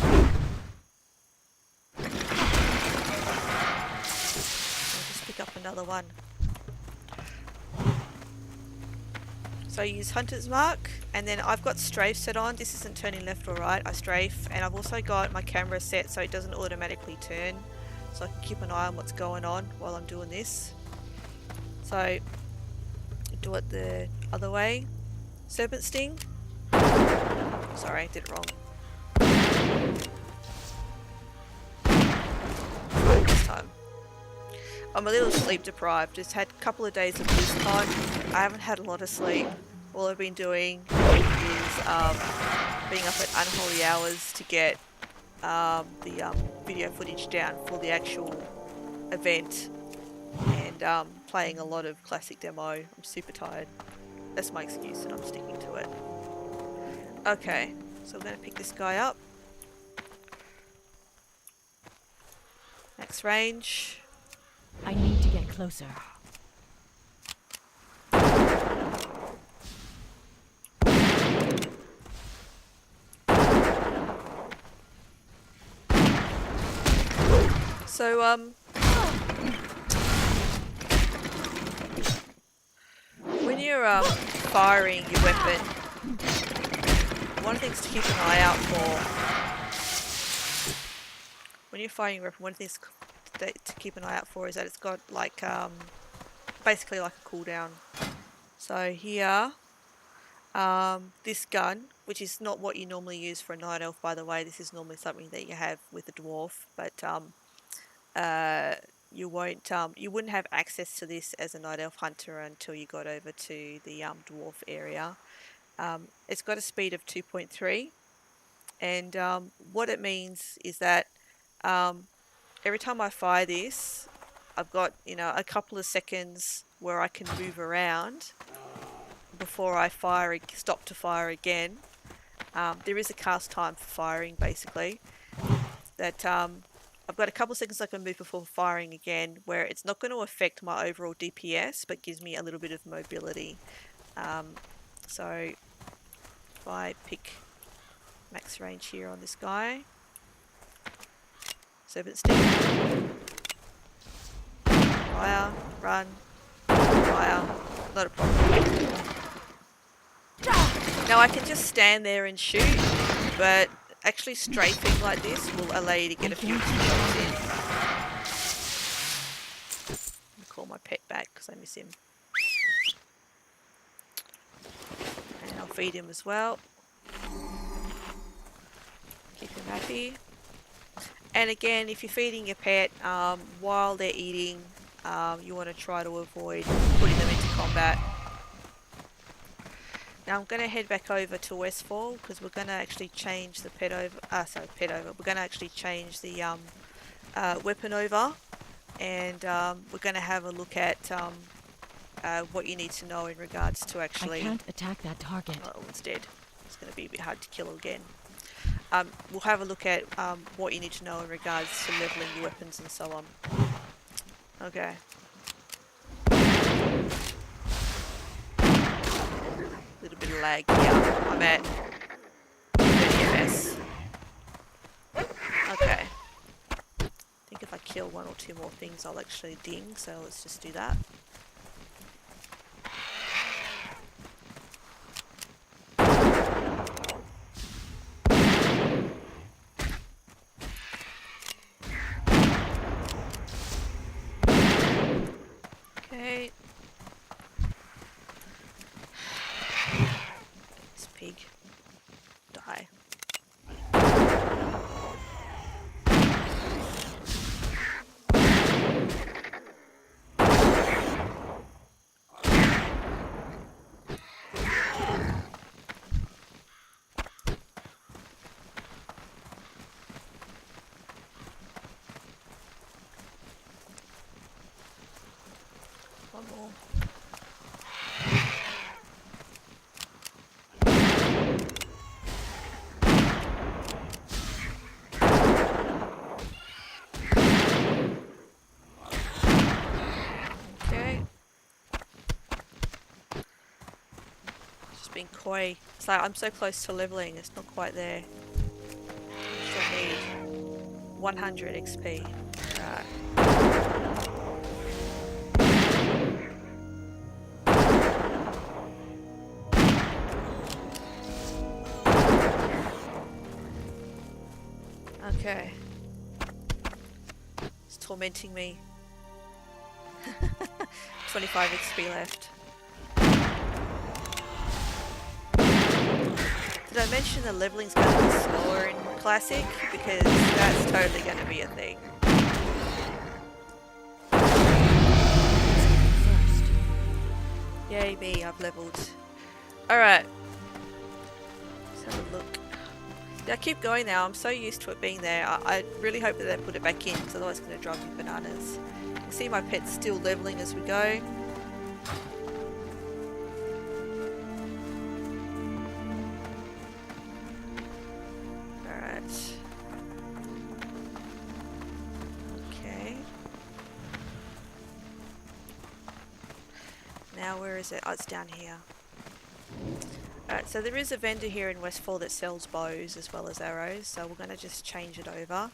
S1: just pick up another one. So I use Hunter's Mark, and then I've got strafe set on. This isn't turning left or right, I strafe, and I've also got my camera set so it doesn't automatically turn, so I can keep an eye on what's going on while I'm doing this. So do it the other way. Serpent Sting. Sorry, I did it wrong. Right, this time. I'm a little sleep deprived. Just had a couple of days of BlizzCon. I haven't had a lot of sleep. All I've been doing is being up at unholy hours to get the video footage down for the actual event, and playing a lot of classic demo. I'm super tired. That's my excuse and I'm sticking to it. Okay, so we're going to pick this guy up. Max range.
S2: I need to get closer.
S1: So, when you're firing your weapon, one of the things to keep an eye out for when you're firing your weapon, one of the things to keep an eye out for is that it's got like basically like a cooldown. So here, this gun, which is not what you normally use for a night elf, by the way. This is normally something that you have with a dwarf, but you wouldn't have access to this as a night elf hunter until you got over to the dwarf area. It's got a speed of 2.3, and what it means is that every time I fire this, I've got a couple of seconds where I can move around before I stop to fire again. There is a cast time for firing, basically. That I've got a couple of seconds I can move before firing again, where it's not going to affect my overall DPS, but gives me a little bit of mobility. So if I pick max range here on this guy, serpent stick, fire, run, fire, not a problem. Now I can just stand there and shoot, but actually strafing like this will allow you to get a few shots in. I'll call my pet back because I miss him. And I'll feed him as well. Keep him happy. And again, if you're feeding your pet while they're eating, you want to try to avoid putting them into combat. Now I'm going to head back over to Westfall because we're going to actually change the pet over. We're going to actually change the weapon over, and we're going to have a look at what you need to know in regards to actually.
S2: I can't attack that target.
S1: Oh, instead, it's going to be a bit hard to kill again. We'll have a look at what you need to know in regards to leveling your weapons and so on. Okay. Little bit of lag here. I'm at 30 ms. Okay. I think if I kill one or two more things, I'll actually ding. So let's just do that. Okay. This pig. Die. One more. Okay. Just being coy. It's like I'm so close to leveling, it's not quite there. I need 100 XP. Right. Okay. It's tormenting me. 25 XP left. Did I mention the leveling's going to be slower in Classic? Because that's totally going to be a thing.
S2: First.
S1: Yay me, I've leveled. Alright. Let's have a look. I keep going now, I'm so used to it being there. I really hope that they put it back in, because otherwise it's going to drive me bananas. You can see my pet's still leveling as we go. now. Where is it? Oh, it's down here. Alright, so there is a vendor here in Westfall that sells bows as well as arrows, so we're going to just change it over.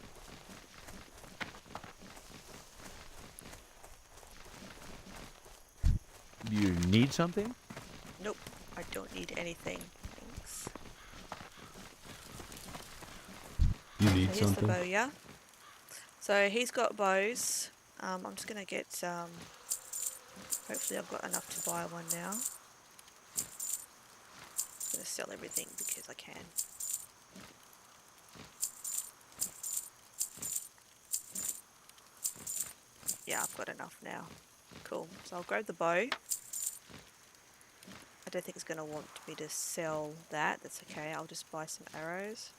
S3: You need something?
S1: Nope, I don't need anything. Thanks.
S4: You need
S1: So here's
S4: something?
S1: the bow, yeah? So he's got bows. I'm just going to get, hopefully I've got enough to buy one now. I'm going to sell everything because I can. Yeah, I've got enough now. Cool. So I'll grab the bow. I don't think it's going to want me to sell that. That's okay. I'll just buy some arrows.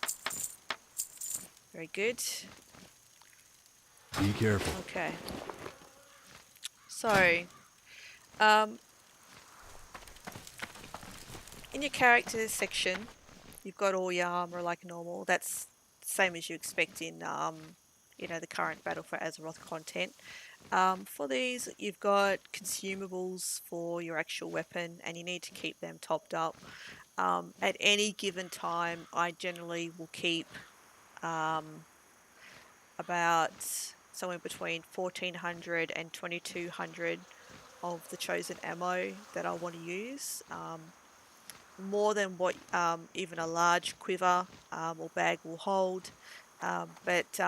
S1: Very good.
S4: Be careful.
S1: Okay. So, in your characters section, you've got all your armor like normal. That's the same as you expect in, you know, the current Battle for Azeroth content. For these, you've got consumables for your actual weapon, and you need to keep them topped up. At any given time, I generally will keep about somewhere between 1400 and 2200 of the chosen ammo that I want to use. More than what even a large quiver or bag will hold. But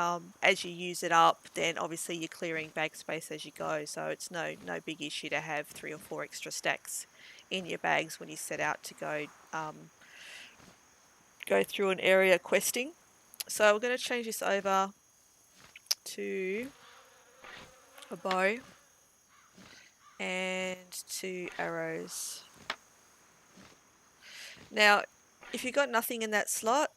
S1: as you use it up, then obviously you're clearing bag space as you go. So it's no big issue to have 3 or 4 extra stacks in your bags when you set out to go through an area questing. So we're going to change this over to a bow and 2 arrows. Now, if you've got nothing in that slot,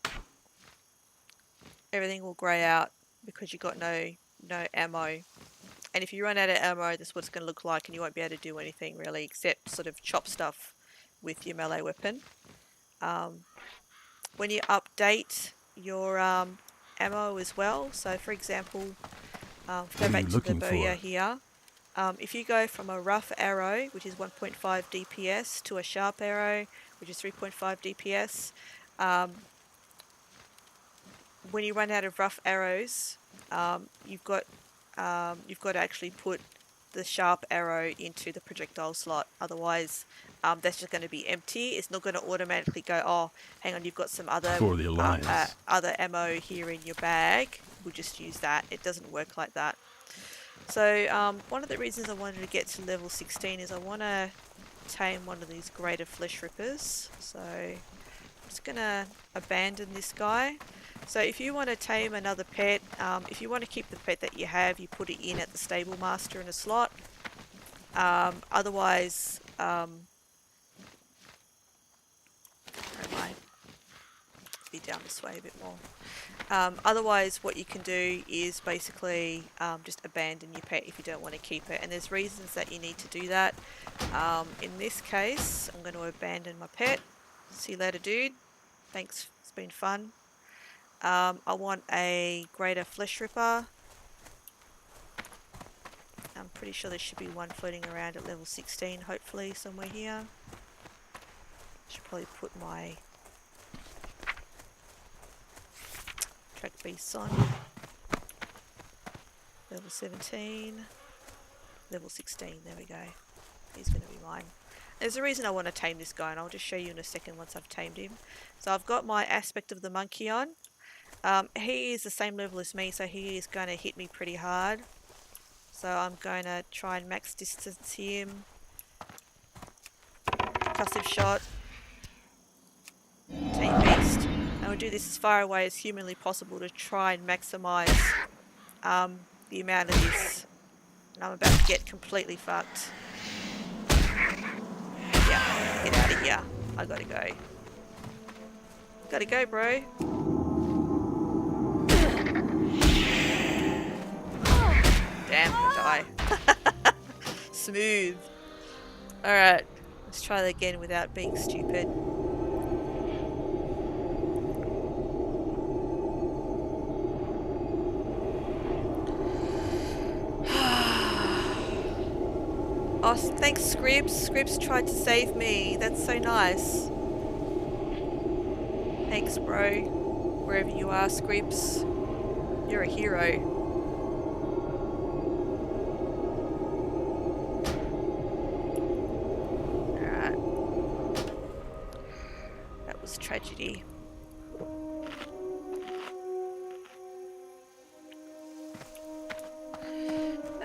S1: everything will grey out because you've got no ammo. And if you run out of ammo, that's what it's going to look like, and you won't be able to do anything really except sort of chop stuff with your melee weapon. When you update your ammo as well, so for example, go back to the Bowyer here. If you go from a rough arrow, which is 1.5 DPS, to a sharp arrow, which is 3.5 DPS, when you run out of rough arrows, you've got to actually put the sharp arrow into the projectile slot. Otherwise, that's just going to be empty. It's not going to automatically go, oh, hang on, you've got some other
S4: For the Alliance.
S1: other ammo here in your bag. We'll just use that. It doesn't work like that. So one of the reasons I wanted to get to level 16 is I want to tame one of these greater flesh rippers. So I'm just going to abandon this guy. So if you want to tame another pet, if you want to keep the pet that you have, you put it in at the stable master in a slot. Otherwise, where am I? Be down this way a bit more. Otherwise, what you can do is basically just abandon your pet if you don't want to keep it. And there's reasons that you need to do that. In this case, I'm going to abandon my pet. See you later, dude. Thanks, it's been fun. I want a greater flesh ripper. I'm pretty sure there should be one floating around at level 16, hopefully, somewhere here. Should probably put my track beasts on. Level 17. Level 16, there we go. He's going to be mine. There's a reason I want to tame this guy, and I'll just show you in a second once I've tamed him. So I've got my aspect of the monkey on. He is the same level as me, so he is going to hit me pretty hard. So I'm going to try and max distance him. Concussive shot. Tame beast. And we'll do this as far away as humanly possible to try and maximise the amount of this. And I'm about to get completely fucked. Yeah, get out of here. I gotta go. Gotta go, bro. Damn, I die. Smooth. Alright, let's try that again without being stupid. Oh, thanks, Scribs. Scribs tried to save me. That's so nice. Thanks, bro. Wherever you are, Scribs. You're a hero. Alright. That was tragedy.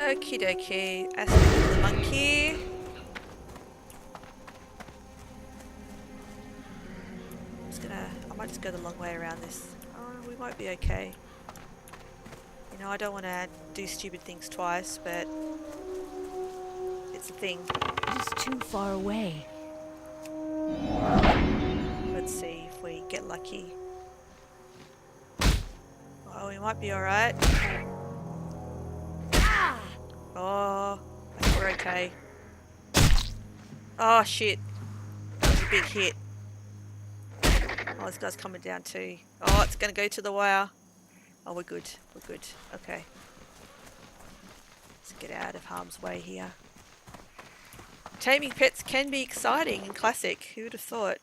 S1: Okie dokie. Aspect of the monkey. I might just go the long way around this. Oh, we might be okay. You know, I don't want to do stupid things twice, but it's a thing.
S2: It is too far away.
S1: Let's see if we get lucky. Oh, we might be alright. Oh, I think we're okay. Oh shit. That was a big hit. Oh, this guy's coming down too. Oh, it's gonna go to the wire. Oh, we're good. We're good. Okay. Let's get out of harm's way here. Taming pets can be exciting in Classic. Who would have thought?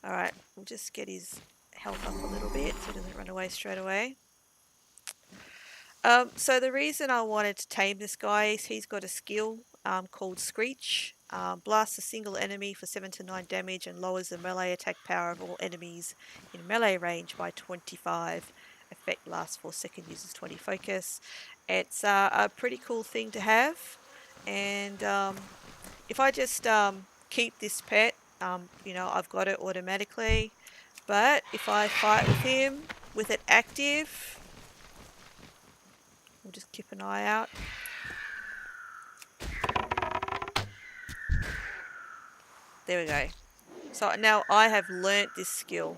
S1: Alright, we'll just get his health up a little bit so he doesn't run away straight away. So the reason I wanted to tame this guy is he's got a skill called Screech. Blasts a single enemy for 7 to 9 damage and lowers the melee attack power of all enemies in melee range by 25. Effect lasts 4 seconds, uses 20 focus. It's a pretty cool thing to have. And if I just keep this pet, you know, I've got it automatically. But if I fight with him with it active, we'll just keep an eye out. There we go. So now I have learnt this skill.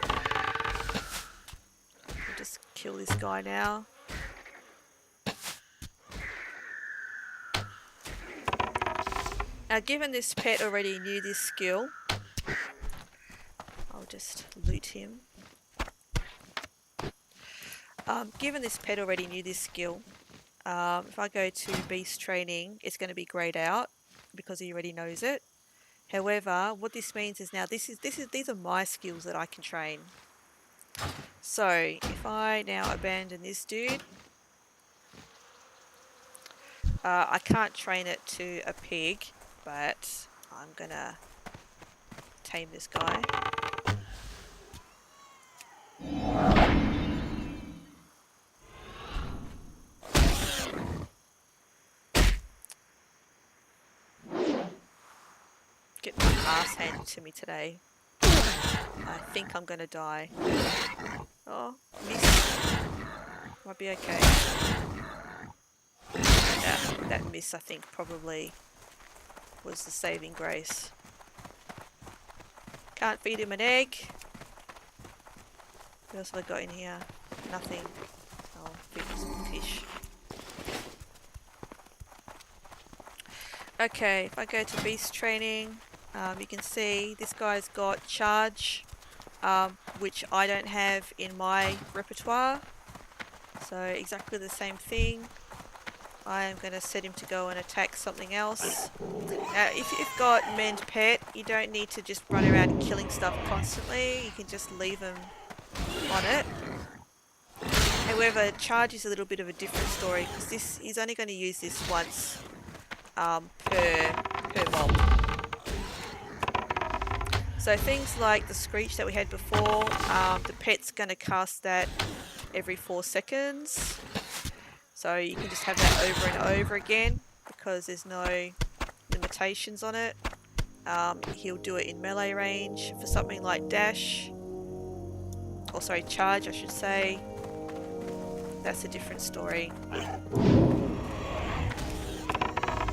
S1: We'll just kill this guy now. Now, given this pet already knew this skill, I'll just loot him. Given this pet already knew this skill, if I go to beast training, it's going to be grayed out because he already knows it. However, what this means is now these are my skills that I can train. So if I now abandon this dude, I can't train it to a pig, but I'm gonna tame this guy. Get my ass handed to me today. I think I'm gonna die. Oh, miss. Might be okay. That miss, I think, probably was the saving grace. Can't feed him an egg. What else have I got in here? Nothing. Oh, feed him some fish. Okay, if I go to beast training, you can see this guy's got charge, which I don't have in my repertoire. So exactly the same thing. I am going to set him to go and attack something else. Now, if you've got mend pet, you don't need to just run around killing stuff constantly. You can just leave him on it. However, charge is a little bit of a different story because he's only going to use this once per mob. So things like the Screech that we had before, the pet's going to cast that every 4 seconds. So you can just have that over and over again because there's no limitations on it. He'll do it in melee range for something like dash. Or sorry, charge I should say. That's a different story.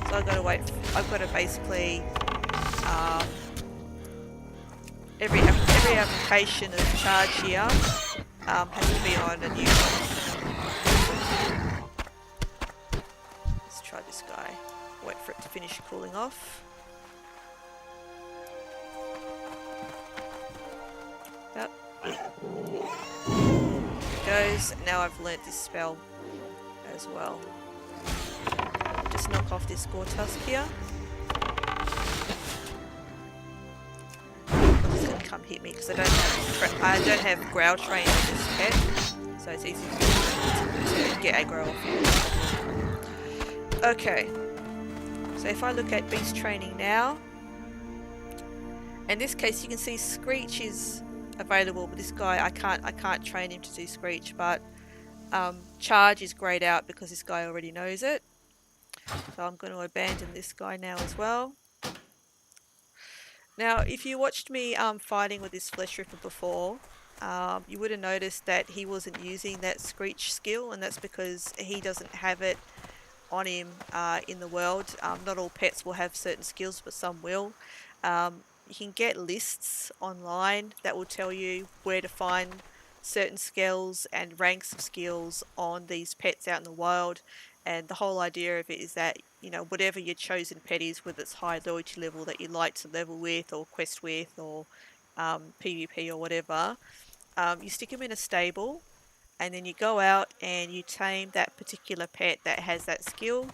S1: So I've got to basically every application of charge here has to be on a new one. Let's try this guy. Wait for it to finish cooling off. Yep. There it goes. Now I've learnt this spell as well. Let's knock off this Gortusk here. It's gonna come hit me because I don't have Growl Train on this pet, so it's easy to get aggro off you. Okay, so if I look at Beast Training now, in this case you can see Screech is available, but this guy I can't train him to do Screech, but Charge is grayed out because this guy already knows it. So I'm going to abandon this guy now as well. Now, if you watched me fighting with this Flesh Ripper before, you would have noticed that he wasn't using that Screech skill, and that's because he doesn't have it on him in the world. Not all pets will have certain skills, but some will. You can get lists online that will tell you where to find certain skills and ranks of skills on these pets out in the wild, and the whole idea of it is that, you know, whatever your chosen pet is, whether it's high loyalty level that you like to level with or quest with or PvP or whatever, you stick them in a stable and then you go out and you tame that particular pet that has that skill.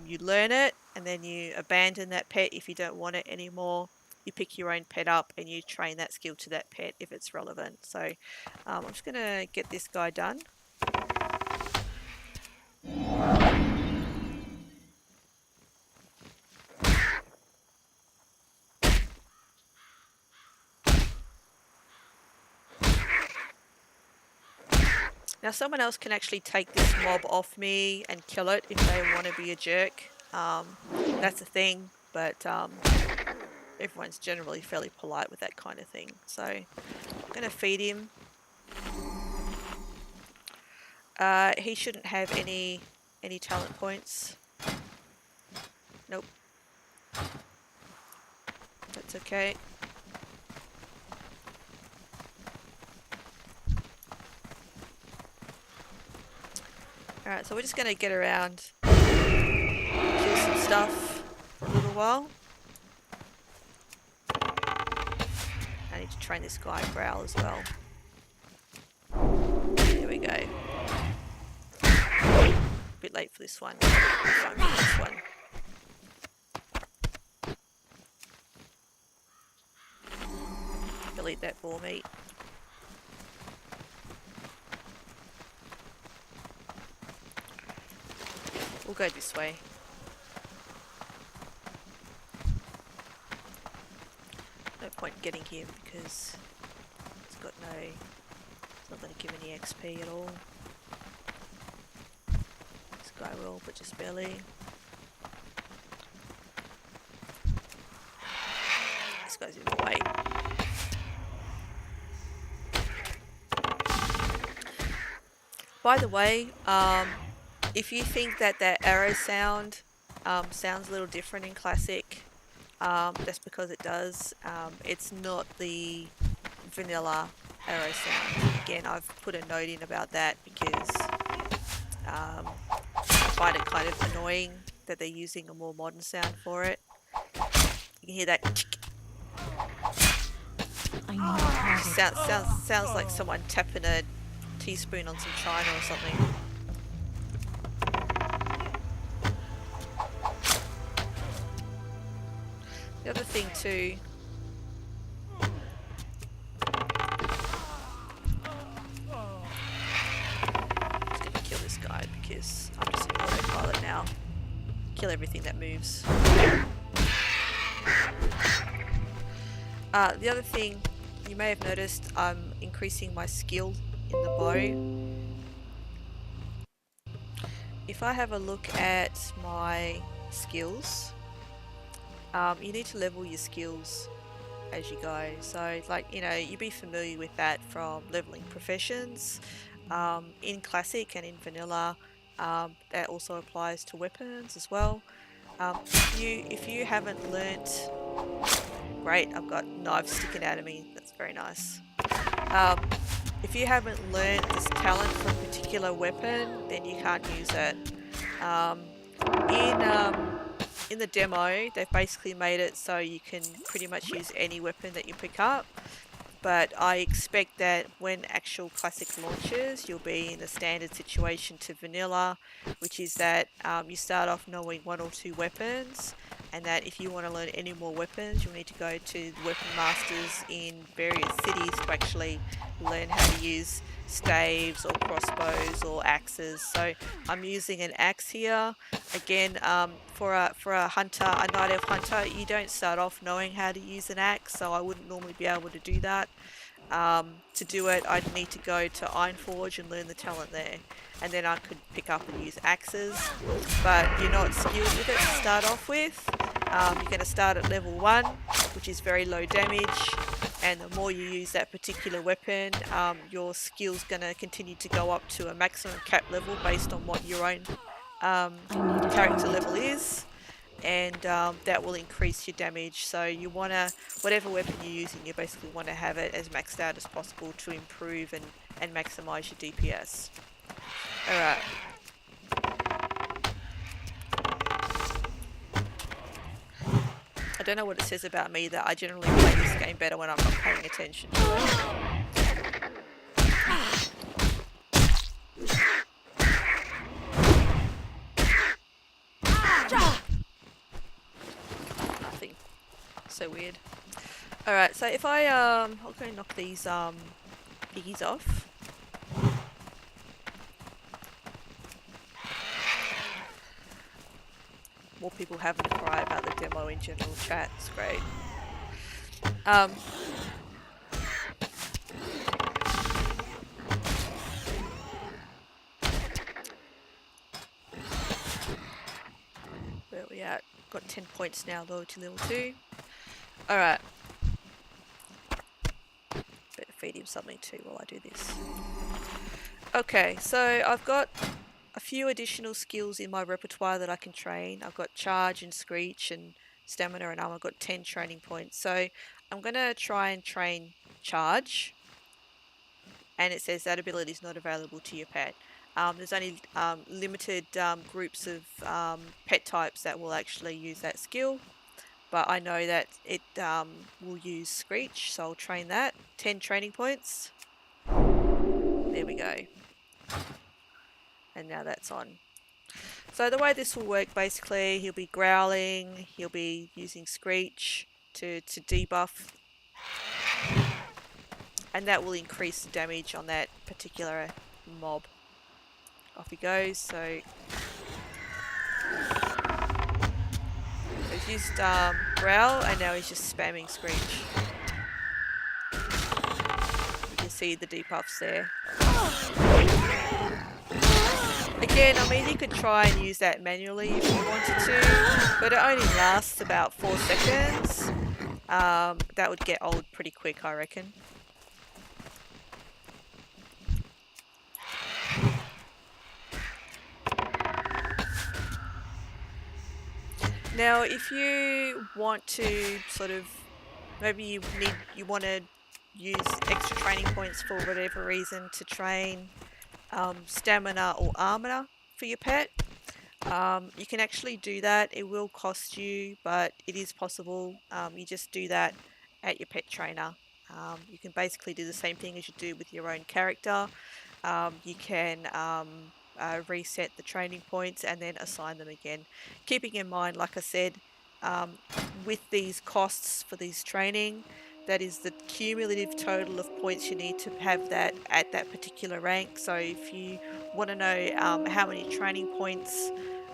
S1: You learn it and then you abandon that pet if you don't want it anymore. You pick your own pet up and you train that skill to that pet if it's relevant. So I'm just going to get this guy done. Now someone else can actually take this mob off me and kill it if they want to be a jerk. That's a thing, but everyone's generally fairly polite with that kind of thing. So I'm going to feed him. He shouldn't have any talent points. Nope. That's okay. Alright, so we're just going to get around, kill some stuff for a little while. I need to train this guy Growl as well. There we go. A bit late for this one. This one. He'll eat that boar meat. We'll go this way. No point in getting him because it's not going to give any XP at all. This guy will, but just barely. This guy's in the way. By the way, if you think that arrow sound sounds a little different in Classic, that's because it does. It's not the vanilla arrow sound. Again, I've put a note in about that because I find it kind of annoying that they're using a more modern sound for it. You can hear that. Sounds like someone tapping a teaspoon on some china or something. The other thing too, I'm just gonna kill this guy because I'm just in autopilot now. Kill everything that moves. The other thing, you may have noticed I'm increasing my skill in the bow. If I have a look at my skills, you need to level your skills as you go. So, like, you know, you'd be familiar with that from leveling professions. In Classic and in Vanilla, that also applies to weapons as well. If you haven't learnt... Great, I've got knives sticking out of me. That's very nice. If you haven't learnt this talent for a particular weapon, then you can't use it. In the demo, they've basically made it so you can pretty much use any weapon that you pick up. but I expect that when actual Classic launches, you'll be in a standard situation to Vanilla, which is that you start off knowing 1 or 2 weapons, and that if you want to learn any more weapons, you'll need to go to the weapon masters in various cities to actually learn how to use staves or crossbows or axes. So I'm using an axe here. Again, for a hunter, a night elf hunter, you don't start off knowing how to use an axe, so I wouldn't normally be able to do that. To do it, I'd need to go to Ironforge and learn the talent there, and then I could pick up and use axes, but you're not skilled with it to start off with. You're going to start at level 1, which is very low damage, and the more you use that particular weapon, your skill's going to continue to go up to a maximum cap level based on what your own character level is, and that will increase your damage. So you want to, whatever weapon you're using, you basically want to have it as maxed out as possible to improve and maximize your DPS. Alright. I don't know what it says about me that I generally play this game better when I'm not paying attention to it. Nothing. So weird. Alright, so if I'll go and knock these piggies off. More people having to cry about the demo in general chat. It's great. Where are we at? Got 10 points now, low to level 2. Alright. Better feed him something too while I do this. Okay, so I've got a few additional skills in my repertoire that I can train. I've got charge and screech and stamina and armor. I've got 10 training points. So I'm going to try and train charge. And it says that ability is not available to your pet. There's only limited groups of pet types that will actually use that skill. But I know that it will use screech, so I'll train that. 10 training points. There we go. And now that's on. So the way this will work, basically, he'll be growling, he'll be using screech to debuff, and that will increase the damage on that particular mob. Off he goes. So he's used growl, and now he's just spamming screech. You can see the debuffs there. Again, I mean, you could try and use that manually if you wanted to, but it only lasts about 4 seconds. That would get old pretty quick, I reckon. Now, if you want to sort of, maybe you want to use extra training points for whatever reason to train stamina or armor for your pet, you can actually do that. It will cost you, but it is possible. You just do that at your pet trainer. You can basically do the same thing as you do with your own character. You can reset the training points and then assign them again. Keeping in mind, like I said, with these costs for these training, that is the cumulative total of points you need to have that at that particular rank. So if you want to know how many training points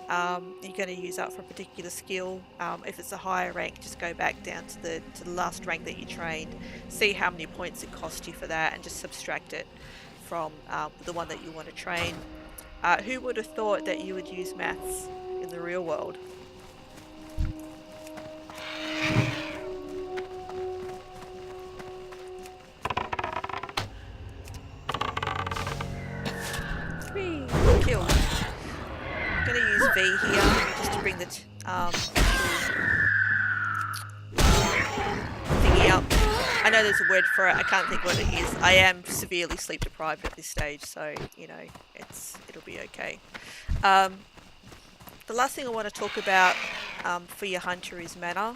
S1: you're going to use up for a particular skill, if it's a higher rank, just go back down to the last rank that you trained, see how many points it cost you for that, and just subtract it from the one that you want to train. Who would have thought that you would use maths in the real world? Kill. I'm going to use V here just to bring the thingy up. I know there's a word for it, I can't think what it is. I am severely sleep deprived at this stage, so you know, it'll be okay. The last thing I want to talk about for your hunter is mana.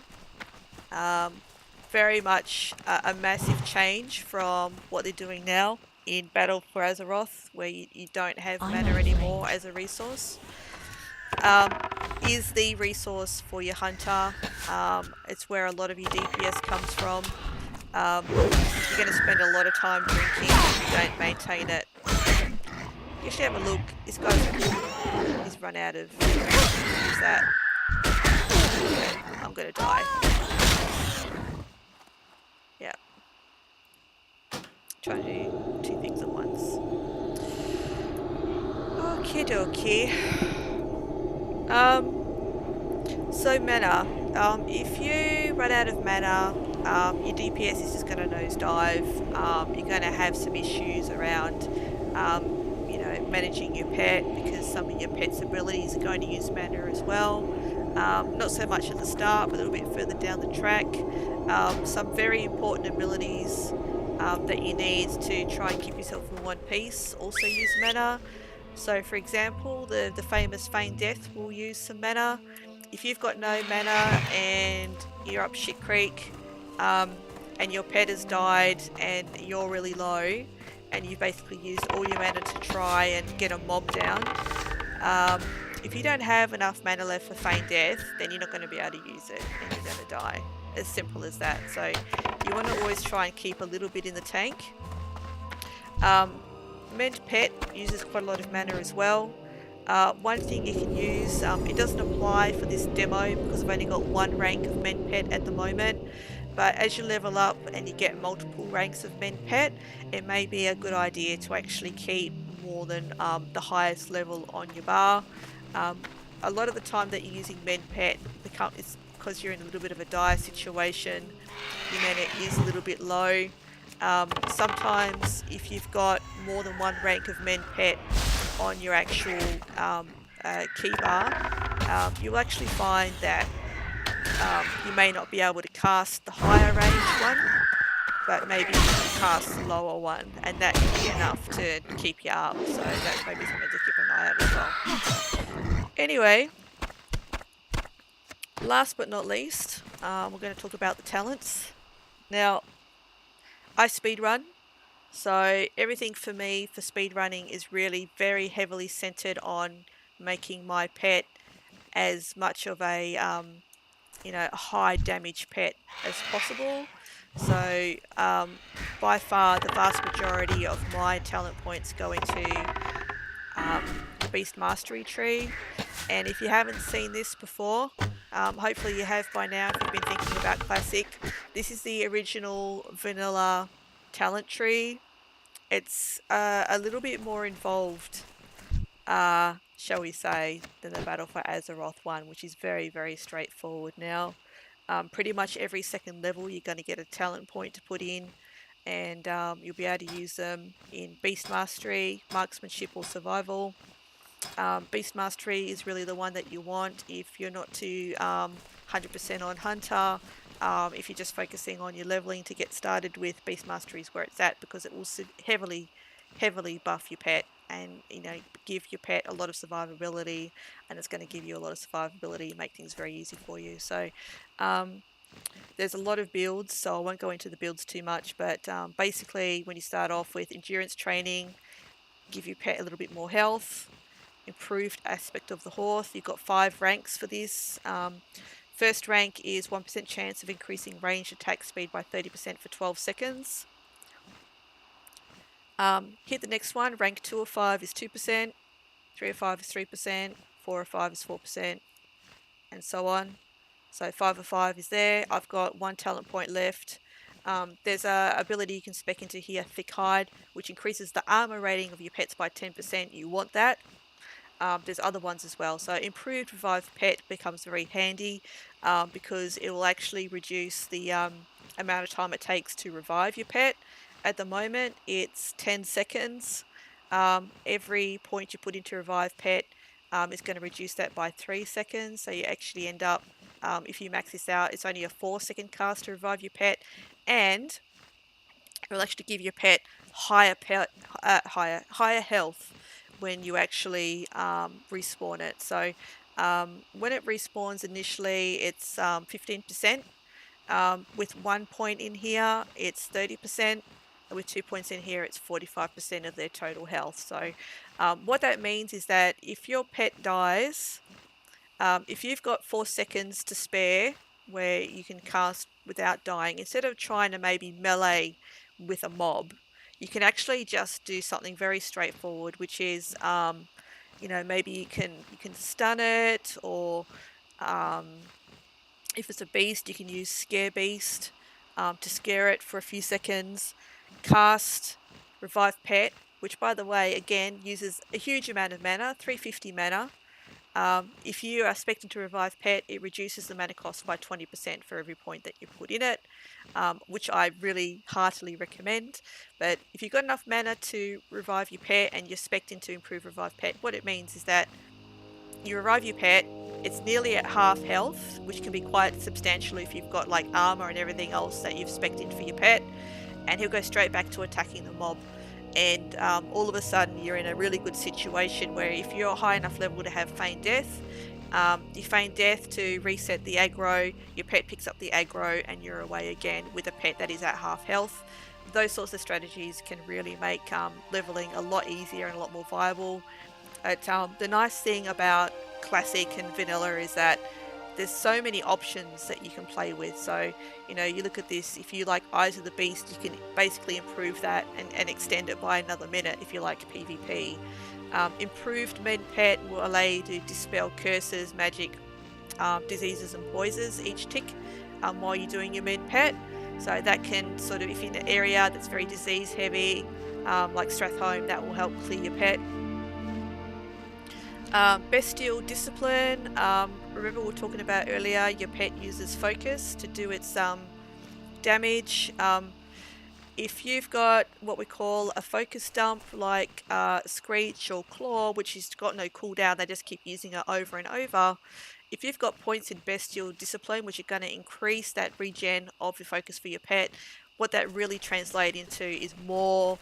S1: very much a massive change from what they're doing now in Battle for Azeroth, where you don't have
S2: I'm
S1: mana
S2: on
S1: anymore
S2: flank.
S1: as a resource. Is the resource for your hunter. It's where a lot of your DPS comes from. You're going to spend a lot of time drinking if you don't maintain it. You should have a look. This guy's he's run out of use that. Okay, I'm going to die. Yeah. Trying to do two things at once. Okie dokie. So mana. If you run out of mana, your DPS is just going to nosedive. You're going to have some issues around, you know, managing your pet, because some of your pet's abilities are going to use mana as well. Not so much at the start, but a little bit further down the track. Some very important abilities that you need to try and keep yourself in one piece also use mana. So for example, the famous Feign Death will use some mana. If you've got no mana and you're up shit creek, and your pet has died and you're really low, and you've basically used all your mana to try and get a mob down, if you don't have enough mana left for Feign Death, then you're not going to be able to use it and you're going to die. As simple as that. So you want to always try and keep a little bit in the tank. Mend Pet uses quite a lot of mana as well. One thing you can use, it doesn't apply for this demo because I've only got one rank of Mend Pet at the moment, but as you level up and you get multiple ranks of Mend Pet, it may be a good idea to actually keep more than the highest level on your bar. A lot of the time that you're using Mend Pet, it's because you're in a little bit of a dire situation, your mana is a little bit low. Sometimes if you've got more than one rank of Mend Pet on your actual key bar, you'll actually find that you may not be able to cast the higher range one, but maybe you can cast the lower one, and that can be enough to keep you up. So that's maybe something to keep an eye out as well. Anyway, last but not least, we're going to talk about the talents. Now, I speedrun, so everything for me for speedrunning is really very heavily centered on making my pet as much of a you know, high damage pet as possible. So by far the vast majority of my talent points go into the Beast Mastery tree. And if you haven't seen this before, hopefully you have by now if you've been thinking about Classic. This is the original vanilla talent tree. It's a little bit more involved, shall we say, than the Battle for Azeroth one, which is very, very straightforward now. Pretty much every second level you're going to get a talent point to put in, and you'll be able to use them in Beast Mastery, Marksmanship or Survival. Beast Mastery is really the one that you want if you're not too 100% on Hunter. If you're just focusing on your leveling to get started with, Beast Mastery is where it's at, because it will heavily buff your pet and, you know, give your pet a lot of survivability, and it's going to give you a lot of survivability, make things very easy for you. So there's a lot of builds, so I won't go into the builds too much, but basically when you start off with endurance training, give your pet a little bit more health. Improved aspect of the Horth, you've got 5 ranks for this. First rank is 1% chance of increasing ranged attack speed by 30% for 12 seconds. Hit the next one, rank 2 of 5 is 2%, 3 of 5 is 3%, 4 of 5 is 4%, and so on. So 5 of 5 is there. I've got 1 talent point left. There's a ability you can spec into here, Thick Hide, which increases the armor rating of your pets by 10%. You want that. There's other ones as well. So improved Revive Pet becomes very handy because it will actually reduce the amount of time it takes to revive your pet. At the moment, it's 10 seconds. Every point you put into Revive Pet is going to reduce that by 3 seconds. So you actually end up, if you max this out, it's only a 4-second cast to revive your pet, and it will actually give your pet higher health when you actually respawn it. So when it respawns initially, it's 15%. With 1 point in here, it's 30%. With 2 points in here, it's 45% of their total health. So what that means is that if your pet dies, if you've got 4 seconds to spare where you can cast without dying, instead of trying to maybe melee with a mob, you can actually just do something very straightforward, which is, maybe you can stun it, or if it's a beast, you can use Scare Beast to scare it for a few seconds. Cast Revive Pet, which by the way, again, uses a huge amount of mana, 350 mana. If you are expecting to revive pet, it reduces the mana cost by 20% for every point that you put in it, which I really heartily recommend. But if you've got enough mana to revive your pet and you're expecting to improve revive pet, what it means is that you revive your pet, it's nearly at half health, which can be quite substantial if you've got like armor and everything else that you've spec'd in for your pet, and he'll go straight back to attacking the mob. And all of a sudden you're in a really good situation where if you're high enough level to have Feign Death, you feign death to reset the aggro, your pet picks up the aggro, and you're away again with a pet that is at half health. Those sorts of strategies can really make leveling a lot easier and a lot more viable. The nice thing about Classic and Vanilla is that there's so many options that you can play with. So, you look at this, if you like Eyes of the Beast, you can basically improve that and extend it by another minute if you like PvP. Improved Mend Pet will allow you to dispel curses, magic, diseases and poisons each tick while you're doing your Mend Pet. So that can sort of, if you're in an area that's very disease heavy, like Stratholme, that will help clear your pet. Bestial Discipline, remember we were talking about earlier, your pet uses focus to do its damage. If you've got what we call a focus dump like Screech or Claw, which has got no cooldown, they just keep using it over and over. If you've got points in Bestial Discipline, which are going to increase that regen of your focus for your pet, what that really translates into is more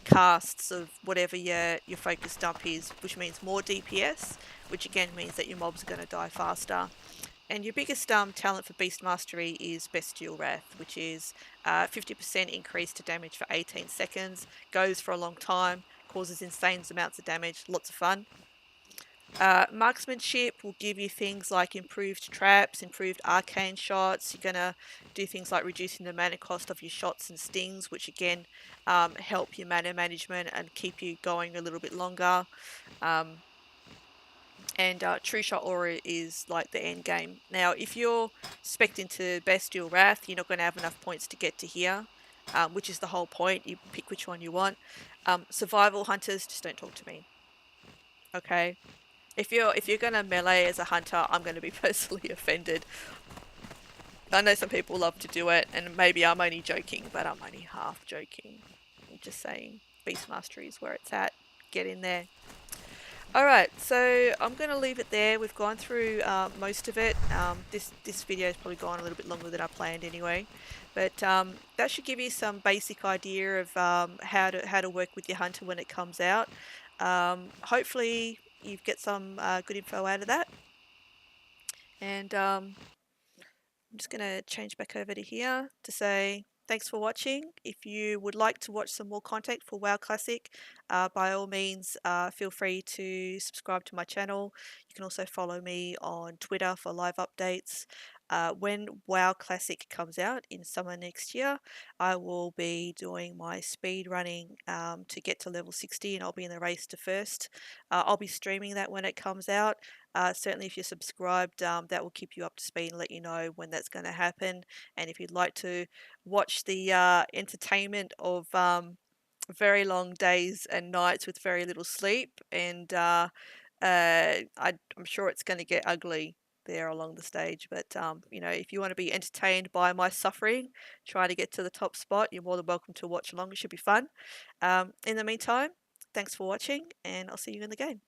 S1: casts of whatever your focus dump is, which means more DPS, which again means that your mobs are going to die faster. And your biggest talent for Beast Mastery is Bestial Wrath, which is 50% increase to damage for 18 seconds, goes for a long time, causes insane amounts of damage, lots of fun. Marksmanship will give you things like improved traps, improved arcane shots. You're going to do things like reducing the mana cost of your shots and stings, which again help your mana management and keep you going a little bit longer. And True Shot Aura is like the end game. Now, if you're spec'd into Bestial Wrath, you're not going to have enough points to get to here, which is the whole point. You pick which one you want. Survival Hunters, just don't talk to me. Okay? If you're going to melee as a hunter, I'm going to be personally offended. I know some people love to do it, and maybe I'm only joking, but I'm only half joking. I'm just saying, Beast Mastery is where it's at. Get in there. Alright, so I'm going to leave it there. We've gone through most of it. This video has probably gone a little bit longer than I planned anyway. But that should give you some basic idea of how to work with your hunter when it comes out. Hopefully you get some good info out of that. And I'm just going to change back over to here to say thanks for watching. If you would like to watch some more content for WoW Classic, by all means feel free to subscribe to my channel. You can also follow me on Twitter for live updates. When WoW Classic comes out in summer next year, I will be doing my speed running to get to level 60, and I'll be in the race to first. I'll be streaming that when it comes out. Certainly if you're subscribed, that will keep you up to speed and let you know when that's going to happen. And if you'd like to watch the entertainment of very long days and nights with very little sleep, and I'm sure it's going to get ugly there along the stage, but if you want to be entertained by my suffering trying to get to the top spot, you're more than welcome to watch along. It should be fun. In the meantime, thanks for watching, and I'll see you in the game.